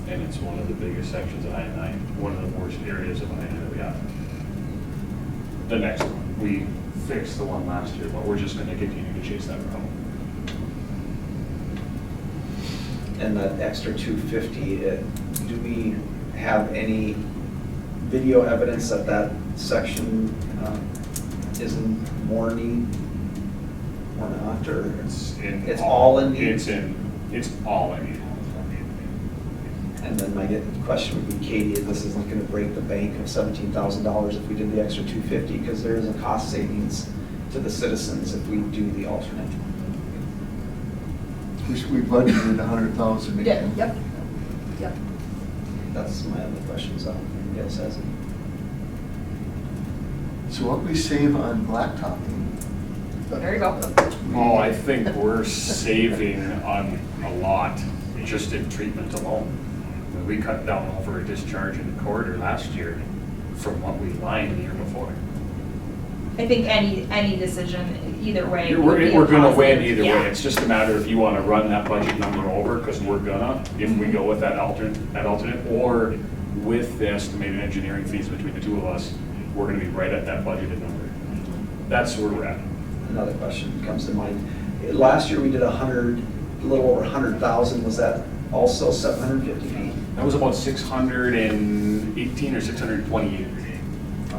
and it's one of the biggest sections of I-9, one of the worst areas of I-9 that we have. The next one, we fixed the one last year, but we're just gonna continue to chase that problem. And that extra 250, do we have any video evidence that that section is in more need or not, or it's all in need? It's all in need. And then my question would be, Katie, this isn't gonna break the bank of $17,000 if we did the extra 250, because there is a cost savings to the citizens if we do the alternate. We budgeted 100,000 again. Yep. That's my other questions, anybody else has any? So what we save on blacktopping? There you go. Oh, I think we're saving on a lot just in treatment alone. When we cut down over a discharge in the corridor last year from what we lined the year before. I think any decision, either way. We're would be a gonna win positive. either Yeah. way. It's just a matter if you wanna run that budget number over, because we're gonna, if we go with that alternate, or with the estimated engineering fees between the two of us, we're gonna be right at that budgeted number. That's where we're at. Another question comes to mind. Last year, we did a little over 100,000. Was that also 750 feet? That was about 618 or 628. Okay.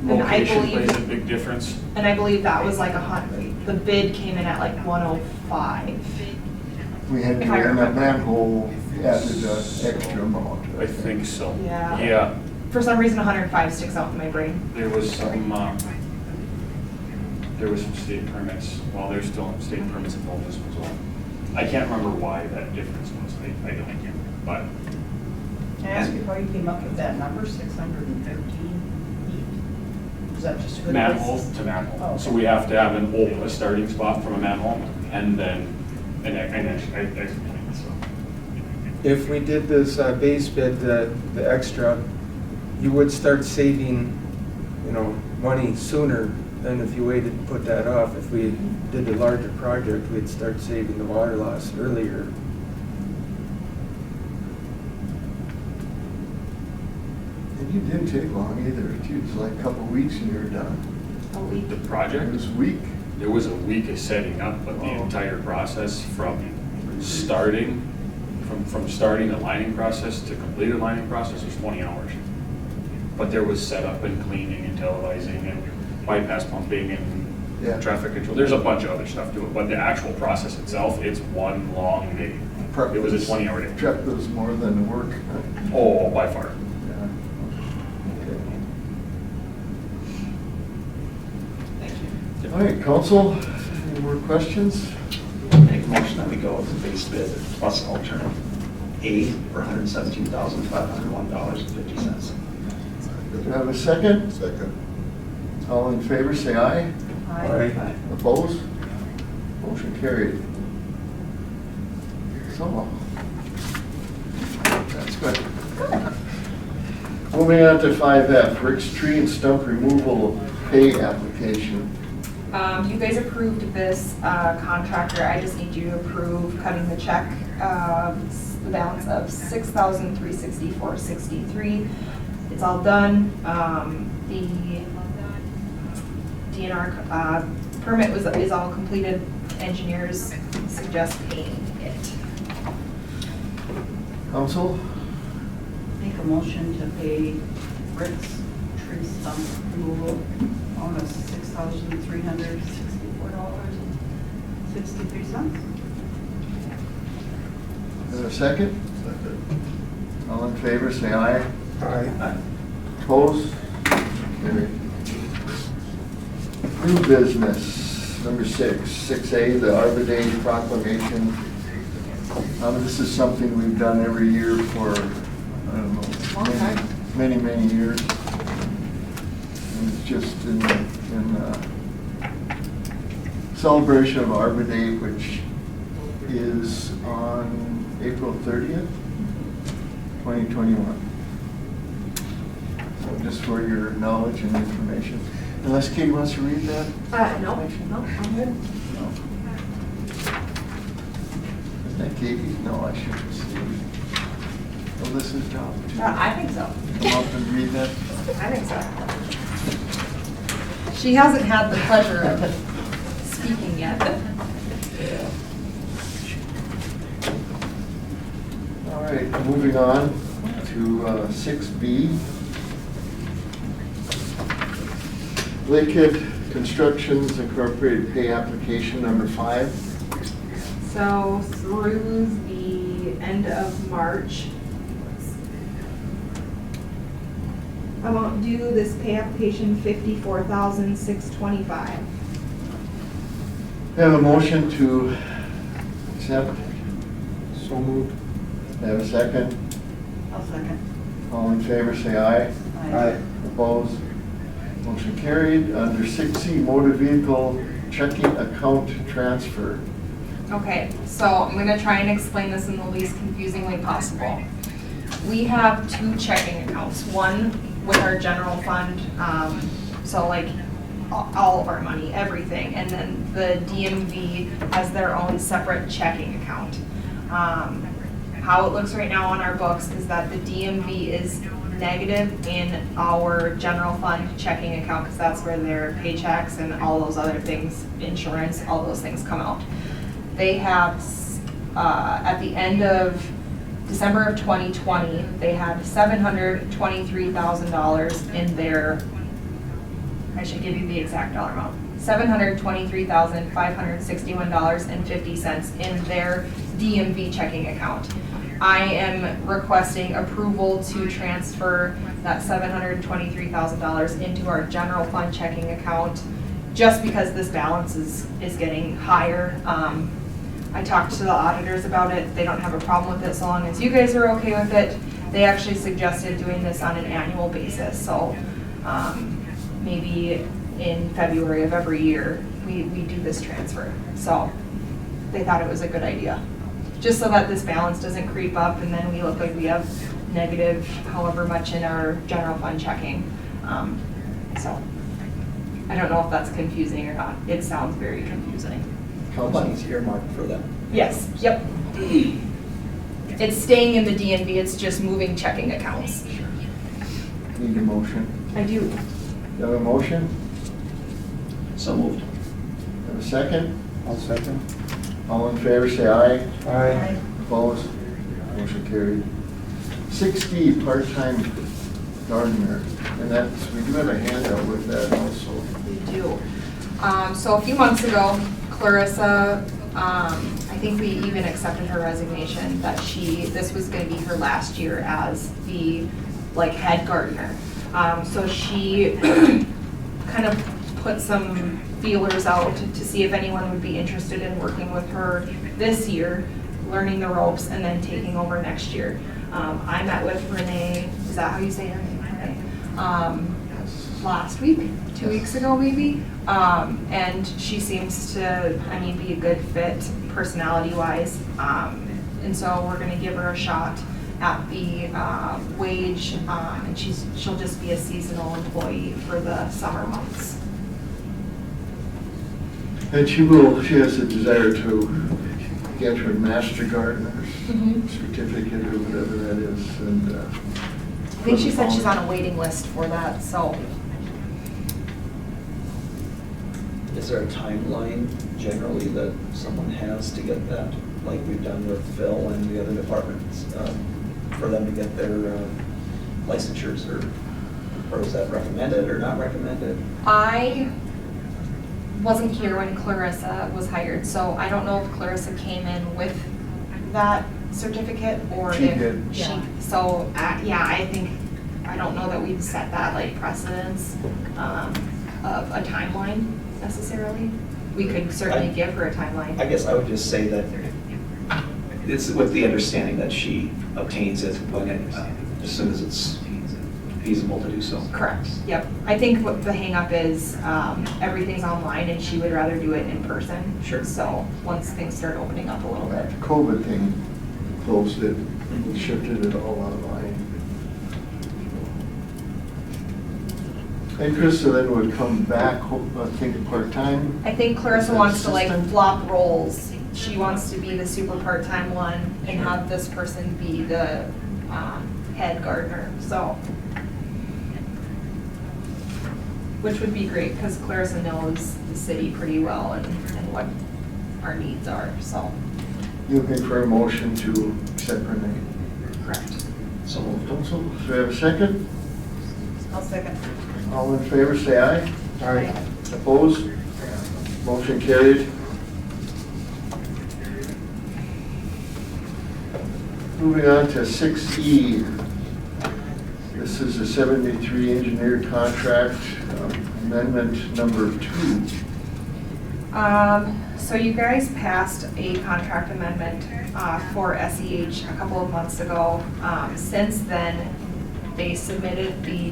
And I Location believe- plays a big difference. And I believe that was like 100, the bid came in at like 105. We had to If I in that remember. manhole added an extra amount. I think so. Yeah. Yeah, For some reason, 105 sticks out in my brain. there was some state permits, well, there's still state permits involved as well. I can't remember why that difference was, I don't, but Can I ask you how you came up with that number, 613 feet? Is that just a good? manhole place? to manhole. Oh, So okay. we have to have a starting spot from a manhole, and then an explain, so. If we did this base bid, the extra, you would start saving, money sooner than if you waited to put that off. If we did a larger project, we'd start saving the water loss earlier. And you didn't take long either. It was like a couple of weeks and you were done. The It project, was a week. there was a week of setting up, but the Oh. entire process from starting the lining process to complete the lining process was 20 hours. But there was setup and cleaning and televising and bypass pumping Yeah. and traffic control. There's a bunch of other stuff to it, but the actual process itself, it's one long day. Prep It was a was- 20-hour day. Prep was more than the work. Oh, by far. Yeah. Okay. Thank you. All right, council, any more questions? Make a motion that we go with the base bid plus alternate A for $117,501.50. Do you have a second? Second. All in favor, say aye. Aye. Opposed? Motion carried. So, that's good. Moving on to 5F, Rick's tree and stump removal pay application. You guys approved this contractor, I just need you to approve cutting the check, the balance of $6,364.63. It's all done. The DNR permit is all completed. Engineers suggest paying it. Council, Make a motion to pay Rick's tree stump removal on a $6,364.63. is there a second? Second. All in favor, say aye. Aye. Opposed? Carried. New business. Number 6A, the Arbor Day proclamation. This is something we've done every year for, I don't Long know, time. many years. And it's just in celebration of Arbor Day, which is on April 30th, 2021. So just for your knowledge and information. Unless Katie wants to read that? No, I'm good. No. Isn't that Katie? No, I shouldn't say. Alyssa's job too. I think so. Come up and read that. I think so. She hasn't had the pleasure of speaking yet. All right, moving on to 6B. Lakehead Constructions Incorporated pay application number 5. So through the end of March, amount due this pay application $54,625. Have a motion to accept. So moved. Have a second. I'll second. All in favor, say aye. Aye. Opposed? Motion carried. Under 6C, motor vehicle checking account transfer. Okay, so I'm gonna try and explain this in the least confusing way possible. We have 2 checking accounts, one with our general fund, so like all of our money, everything, and then the DMV has their own separate checking account. How it looks right now on our books is that the DMV is negative in our general fund checking account, because that's where their paychecks and all those other things, insurance, all those things come out. They have, at the end of December of 2020, they had $723,000 in their, I should give you the exact dollar amount, $723,561.50 in their DMV checking account. I am requesting approval to transfer that $723,000 into our general fund checking account, just because this balance is getting higher. I talked to the auditors about it. They don't have a problem with it so long as you guys are okay with it. They actually suggested doing this on an annual basis, so maybe in February of every year, we do this transfer. So they thought it was a good idea, just so that this balance doesn't creep up and then we look like we have negative however much in our general fund checking. So I don't know if that's confusing or not. It sounds very confusing. Money's earmarked for them. Yes, yep. It's staying in the DNB, it's just moving checking accounts. Need a motion. I do. You have a motion? So moved. Have a second? I'll second. All in favor, say aye. Aye. Opposed? Motion carried. 6D, part-time gardener, and that's, we do have a handout with that also. We do. So a few months ago, Clarissa, I think we even accepted her resignation, that this was gonna be her last year as the, head gardener. So she kind of put some feelers out to see if anyone would be interested in working with her this year, learning the ropes, and then taking over next year. I met with Renee, is that how you say her name, Renee? Last week, 2 weeks ago maybe, and she seems to, be a good fit personality-wise, and so we're gonna give her a shot at the wage, and she'll just be a seasonal employee for the summer months. And she has a desire to get her master gardener's certificate or whatever that is, and. I think she said she's on a waiting list for that, so. Is there a timeline generally that someone has to get that, like we've done with Phil and the other departments, for them to get their licensures, or is that recommended or not recommended? I wasn't here when Clarissa was hired, so I don't know if Clarissa came in with that certificate or She if did. she. Yeah. So I don't know that we've set that precedence of a timeline necessarily. we could certainly I- give her a timeline. I guess I would just say that it's with the understanding that she obtains it when it, as soon as it's feasible to do so. Correct, yep. I think what the hangup is, everything's online and she would rather do it in person. Sure. So, once things start opening up a little bit. That COVID thing closed it, shifted it all online. And Krista then would come back, I think, part-time. I think Clarissa wants to like Assistant? flop roles. She wants to be the super part-time one and have this person be the head gardener, so. Which would be great, because Clarissa knows the city pretty well and what our needs are, so. Looking for a motion to accept her name. Correct. So moved. Council, do we have a second? I'll second. All in favor, say aye. Aye. Opposed? Motion carried. Moving on to 6E. This is a 73 engineer contract, amendment number 2. So you guys passed a contract amendment for SEH a couple of months ago. Since then, they submitted the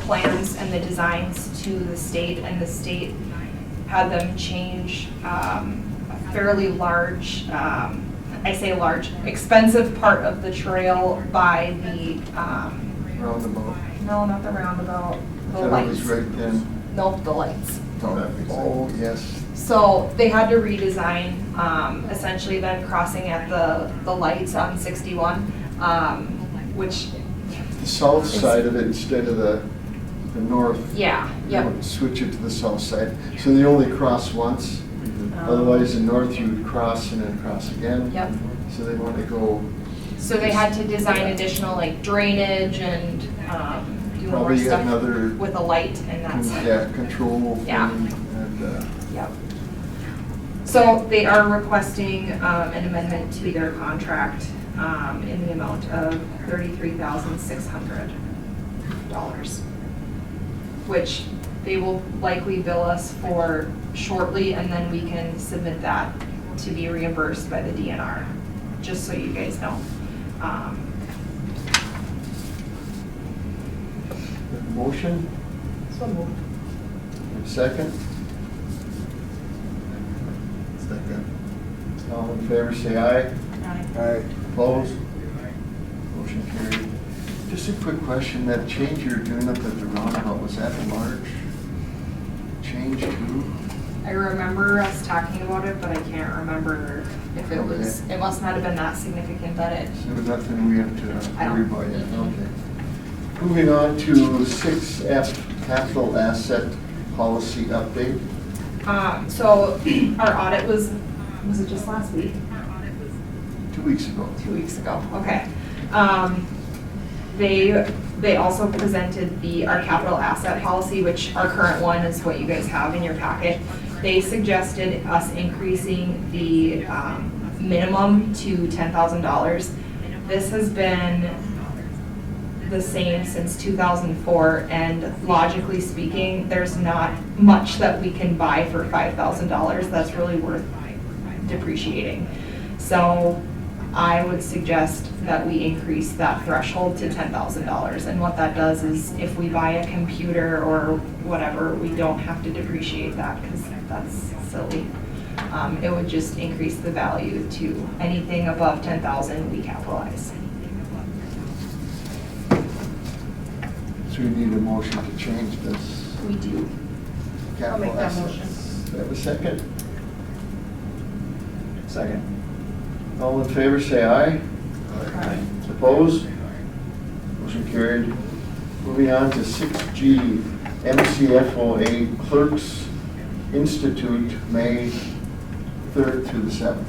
plans and the designs to the state, and the state had them change a fairly large, I say large, expensive part of the trail by the, Roundabout. no, not the roundabout, the That was lights. right then. Nope, the lights. Oh, yes. So they had to redesign, essentially then crossing at the lights on 61, which, The south side of it instead of the north. yeah, You yep. would switch it to the south side. So they only cross once. Otherwise, in north, you would cross and then cross again. Yep. So they want to go So they had to design additional like drainage and do more probably stuff another, with a light, and that's, yeah, control thing. Yeah. And, yep. So they are requesting an amendment to their contract in the amount of $33,600, which they will likely bill us for shortly, and then we can submit that to be reimbursed by the DNR, just so you guys know. motion, So moved. second. Second. All in favor, say aye. Aye. Opposed? Motion carried. Just a quick question, that change you're doing up at the roundabout, was that a large change too? I remember us talking about it, but I can't remember if it was, Okay. it must not have been that significant that it, So there's nothing we have to I worry don't- about yet, okay. Moving on to 6F, capital asset policy update. so our audit was it just last week? 2 weeks ago. 2 weeks ago, okay. They also presented our capital asset policy, which our current one is what you guys have in your packet. They suggested us increasing the minimum to $10,000. This has been the same since 2004, and logically speaking, there's not much that we can buy for $5,000 that's really worth depreciating. So I would suggest that we increase that threshold to $10,000. And what that does is if we buy a computer or whatever, we don't have to depreciate that because that's silly. It would just increase the value to anything above 10,000 we capitalize. So you need a motion to change this. We do. I'll make that capital motion. assets. Do I have a second? Second. All in favor, say aye. Aye. Opposed? Motion carried. Moving on to 6G, MCFOA Clerks Institute, May 3rd through the 7th.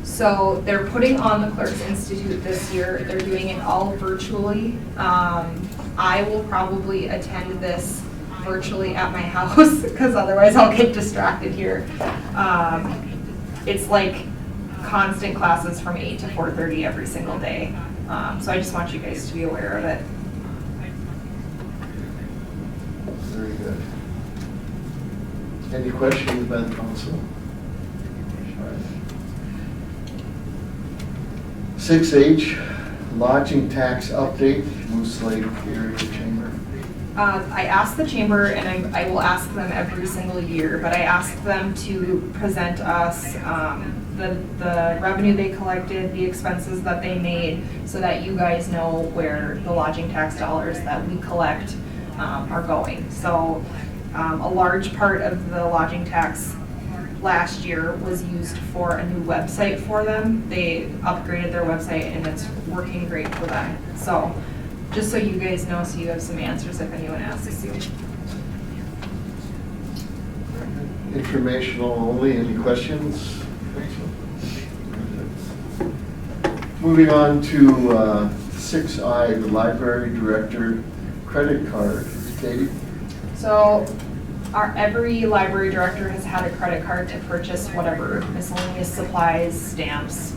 So they're putting on the Clerks Institute this year. They're doing it all virtually. I will probably attend this virtually at my house because otherwise I'll get distracted here. It's like constant classes from 8 to 4:30 every single day. So I just want you guys to be aware of it. Very good. Any questions by the council? 6H, lodging tax update, Moose Lake Area Chamber. I asked the chamber, and I will ask them every single year, but I asked them to present us the revenue they collected, the expenses that they made, so that you guys know where the lodging tax dollars that we collect are going. So a large part of the lodging tax last year was used for a new website for them. They upgraded their website and it's working great for them. So just so you guys know, so you have some answers if anyone asks you. Informational only, any questions? Moving on to 6I, the library director credit card. Katie? So every library director has had a credit card to purchase whatever miscellaneous supplies, stamps,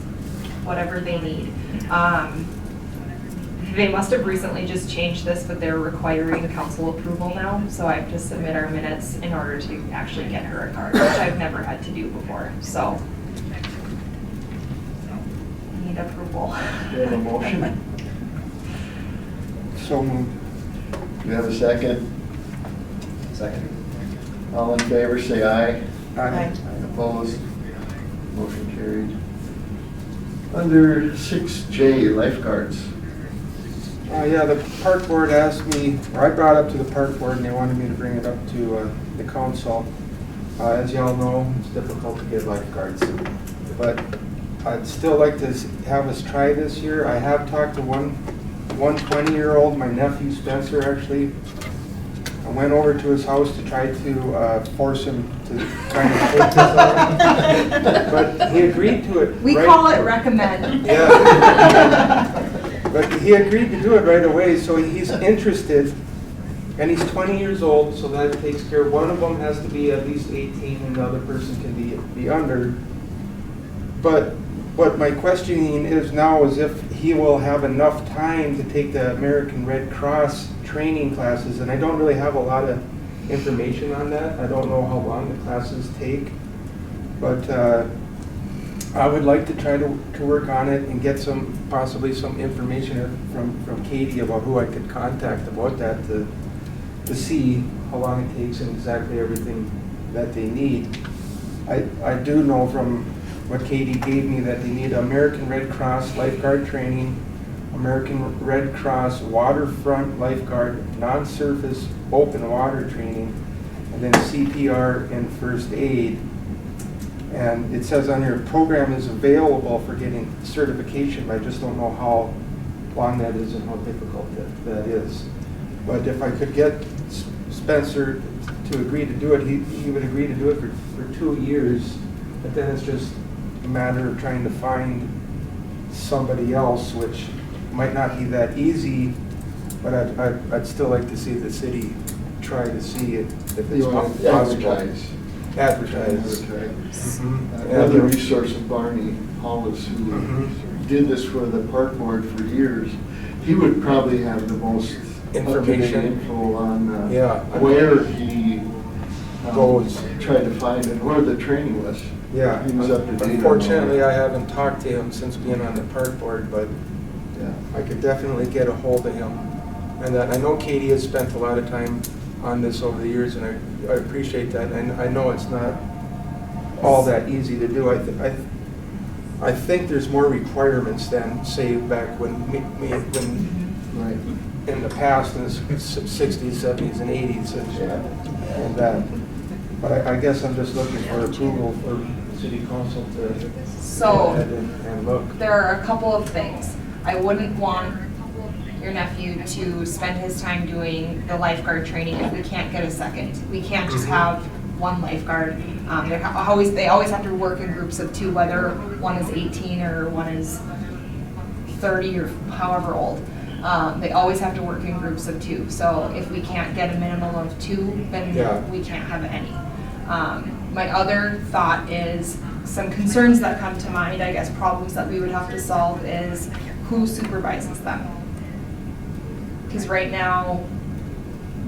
whatever they need. They must have recently just changed this, but they're requiring council approval now. So I have to submit our minutes in order to actually get her a card, which I've never had to do before. So I need approval. Do you have a motion? So moved. Do you have a second? Second. All in favor, say aye. Aye. Opposed? Motion carried. Under 6J, lifeguards. Yeah, the park board asked me, or I brought it up to the park board and they wanted me to bring it up to the council. As y'all know, it's difficult to get lifeguards, but I'd still like to have us try this year. I have talked to one 20-year-old, my nephew Spencer actually. I went over to his house to try to force him to try and take this on, but he agreed to it. We call it recommend. Yeah. But he agreed to do it right away, so he's interested, and he's 20 years old, so that takes care of, one of them has to be at least 18 and the other person can be under. But what my questioning is now is if he will have enough time to take the American Red Cross training classes, and I don't really have a lot of information on that. I don't know how long the classes take, but I would like to try to work on it and get possibly some information from Katie about who I could contact about that to see how long it takes and exactly everything that they need. I do know from what Katie gave me that they need American Red Cross lifeguard training, American Red Cross waterfront lifeguard non-surface open water training, and then CPR and first aid. And it says on here, program is available for getting certification, but I just don't know how long that is and how difficult that is. But if I could get Spencer to agree to do it, he would agree to do it for 2 years, but then it's just a matter of trying to find somebody else, which might not be that easy, but I'd still like to see the city try to see it if it's You want to possible. advertise. Another resource of Barney Hollis, who did this for the park board for years. He would probably have the most Information. up-to-date info on Yeah. where he Goes. tried to find and where the training was. Yeah, He was up to date on all unfortunately, that. I haven't talked to him since being on the park board, but Yeah. I could definitely get a hold of him. And that, I know Katie has spent a lot of time on this over the years, and I appreciate that, and I know it's not all that easy to do. I think there's more requirements than, say, back when Right. in the past, in the 60s, 70s, and 80s, and that. But I guess I'm just looking for approval for city council to So go ahead and look. there are a couple of things. I wouldn't want your nephew to spend his time doing the lifeguard training if we can't get a second. We can't just have one lifeguard. They always have to work in groups of 2, whether one is 18 or one is 30 or however old. They always have to work in groups of 2. So if we can't get a minimum of 2, then Yeah. we can't have any. My other thought is some concerns that come to mind, I guess problems that we would have to solve is who supervises them. Because right now,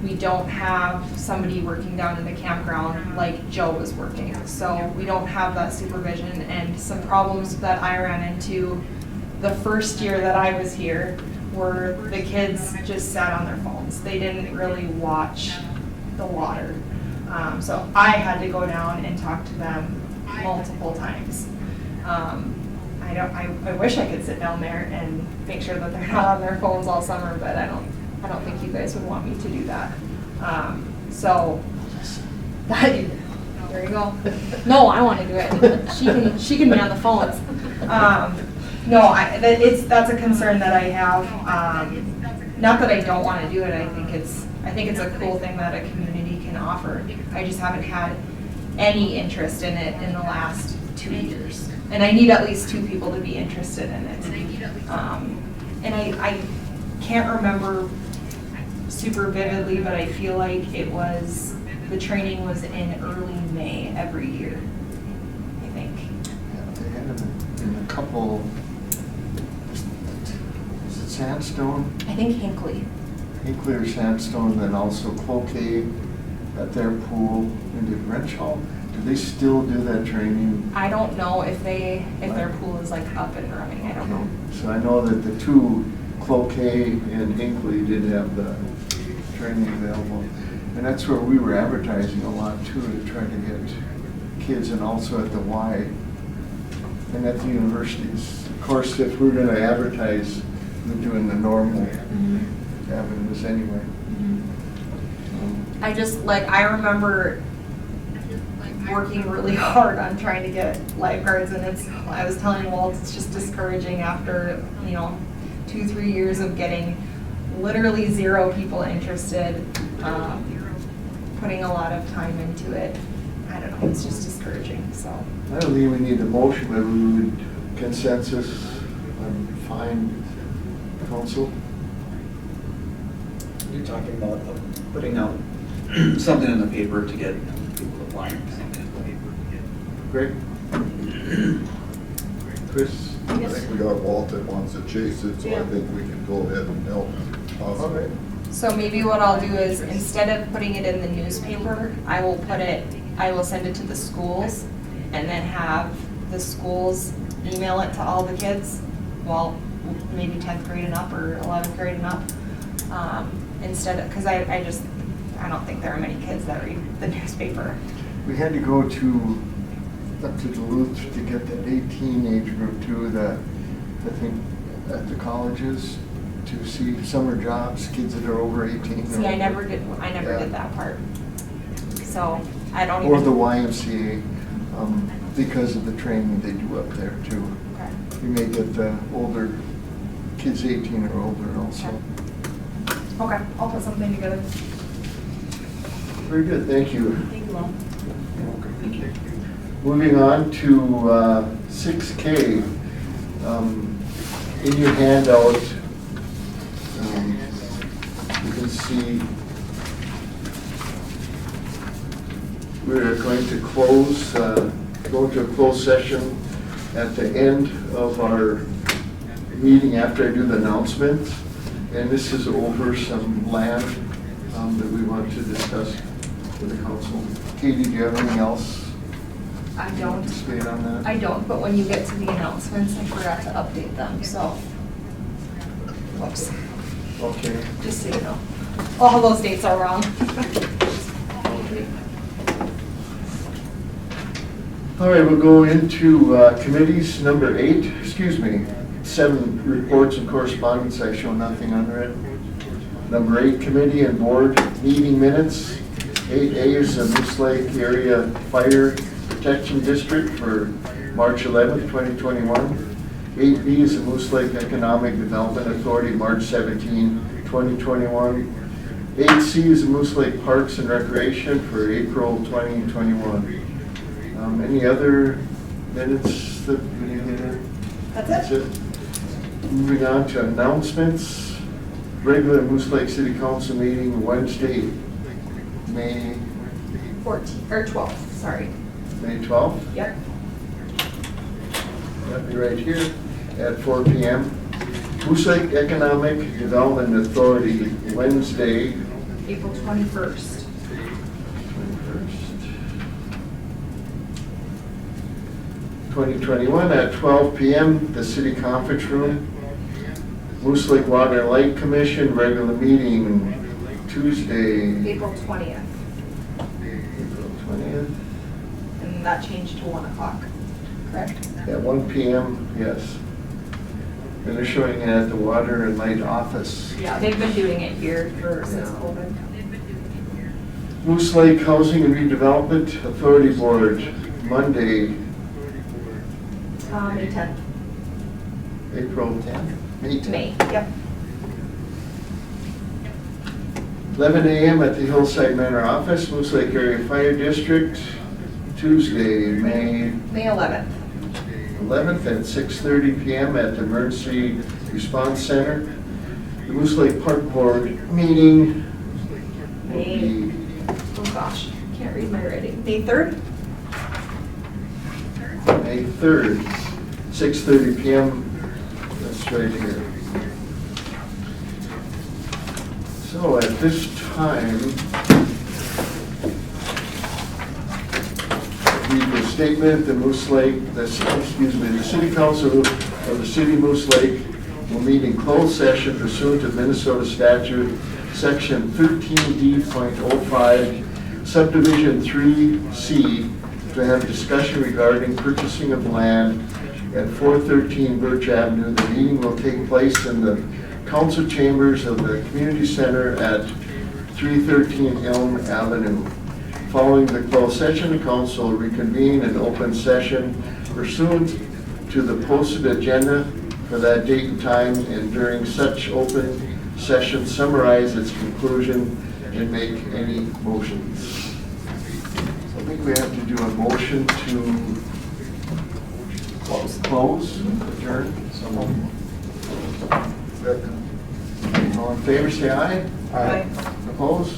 We don't have somebody working down in the campground like Joe was working. So we don't have that supervision, and some problems that I ran into the first year that I was here were the kids just sat on their phones. They didn't really watch the water. So I had to go down and talk to them multiple times. I wish I could sit down there and make sure that they're not on their phones all summer, but I don't think you guys would want me to do that. So there you go. No, I want to do it. She can be on the phones. No, that's a concern that I have. Not that I don't want to do it. I think it's a cool thing that a community can offer. I just haven't had any interest in it in the last 2 years. And I need at least 2 people to be interested in it. And I can't remember super vividly, but I feel like the training was in early May every year, I think. Yeah, they had it in a couple, is it Sandstone? I think Hinckley. Hinckley or Sandstone, then also Cloquet at their pool, and did Wrenchall. Do they still do that training? I don't know if their pool is like up and running. I don't know. So I know that the 2, Cloquet and Hinckley, did have the training available. And that's where we were advertising a lot too, to try to get kids, and also at the Y and at the universities. Of course, if we're gonna advertise, we're doing the normal avenues anyway. I remember working really hard on trying to get lifeguards, and I was telling Walt, it's just discouraging after 2-3 years of getting literally 0 people interested, putting a lot of time into it. I don't know, it's just discouraging, so. I don't think we need a motion, but we would consensus fine, council. You're talking about putting out something in the paper to get people applying. Great. Chris? I think we got Walt that wants to chase it, so I think we can go ahead and help. All right. So maybe what I'll do is, instead of putting it in the newspaper, I will send it to the schools, and then have the schools email it to all the kids, well, maybe 10th grade and up, or 11th grade and up, because I don't think there are many kids that read the newspaper. We had to go up to Duluth to get that 18 age group too, I think at the colleges, to see summer jobs, kids that are over 18. See, I never did that part. So I don't even. Or the YMCA, because of the training they do up there too. Okay. You may get the older, kids 18 or older also. Okay, I'll put something together. Very good, thank you. Thank you all. Thank you. Moving on to 6K. In your handout, you can see we're going to go into a closed session at the end of our meeting after I do the announcement. And this is over some land that we want to discuss with the council. Katie, do you have anything else? I don't. To state on that? I don't, but when you get to the announcements, I forgot to update them, so. Whoops, Okay. just so you know. All those dates are wrong. All right, we'll go into committees, number 7 reports and correspondence. I show nothing under it. Number 8, committee and board meeting minutes. 8A is the Moose Lake Area Fire Protection District for March 11th, 2021. 8B is the Moose Lake Economic Development Authority, March 17, 2021. 8C is the Moose Lake Parks and Recreation for April 2021. Any other minutes that we need here? That's it. Moving on to announcements. Regular Moose Lake City Council meeting Wednesday, May 14th, or 12th, sorry. May 12th. Yep. That'll be right here at 4 p.m. Moose Lake Economic Development Authority, Wednesday, April 21st. 2021 at 12 p.m., the city conference room. Moose Lake Water and Light Commission, regular meeting Tuesday, April 20th. April 20th, And that changed to 1 o'clock, correct? at 1 p.m., yes. And they're showing it at the Water and Light office. Yeah, they've been doing it here since COVID. Moose Lake Housing and Redevelopment Authority Board, Monday, May 10th. April 10th, May 10th. May, yep. 11 a.m. at the Hillside Manor office, Moose Lake Area Fire District, Tuesday, May May 11th. 11th at 6:30 p.m. at the Emergency Response Center. The Moose Lake Park Board meeting will May, be oh gosh, can't read my writing. May 3rd? May 3rd, 6:30 p.m. That's right here. So at this time, read the statement, the Moose Lake, the City Council of the City of Moose Lake will meet in closed session pursuant to Minnesota statute, section 13D.05, subdivision 3C, to have discussion regarding purchasing of land at 413 Birch Avenue. The meeting will take place in the council chambers of the community center at 313 Elm Avenue. Following the closed session, the council will reconvene in open session pursuant to the posted agenda for that date and time, and during such open session, summarize its conclusion and make any motions. So I think we have to do a motion to close, adjourn. All in favor, say aye. Aye. Opposed?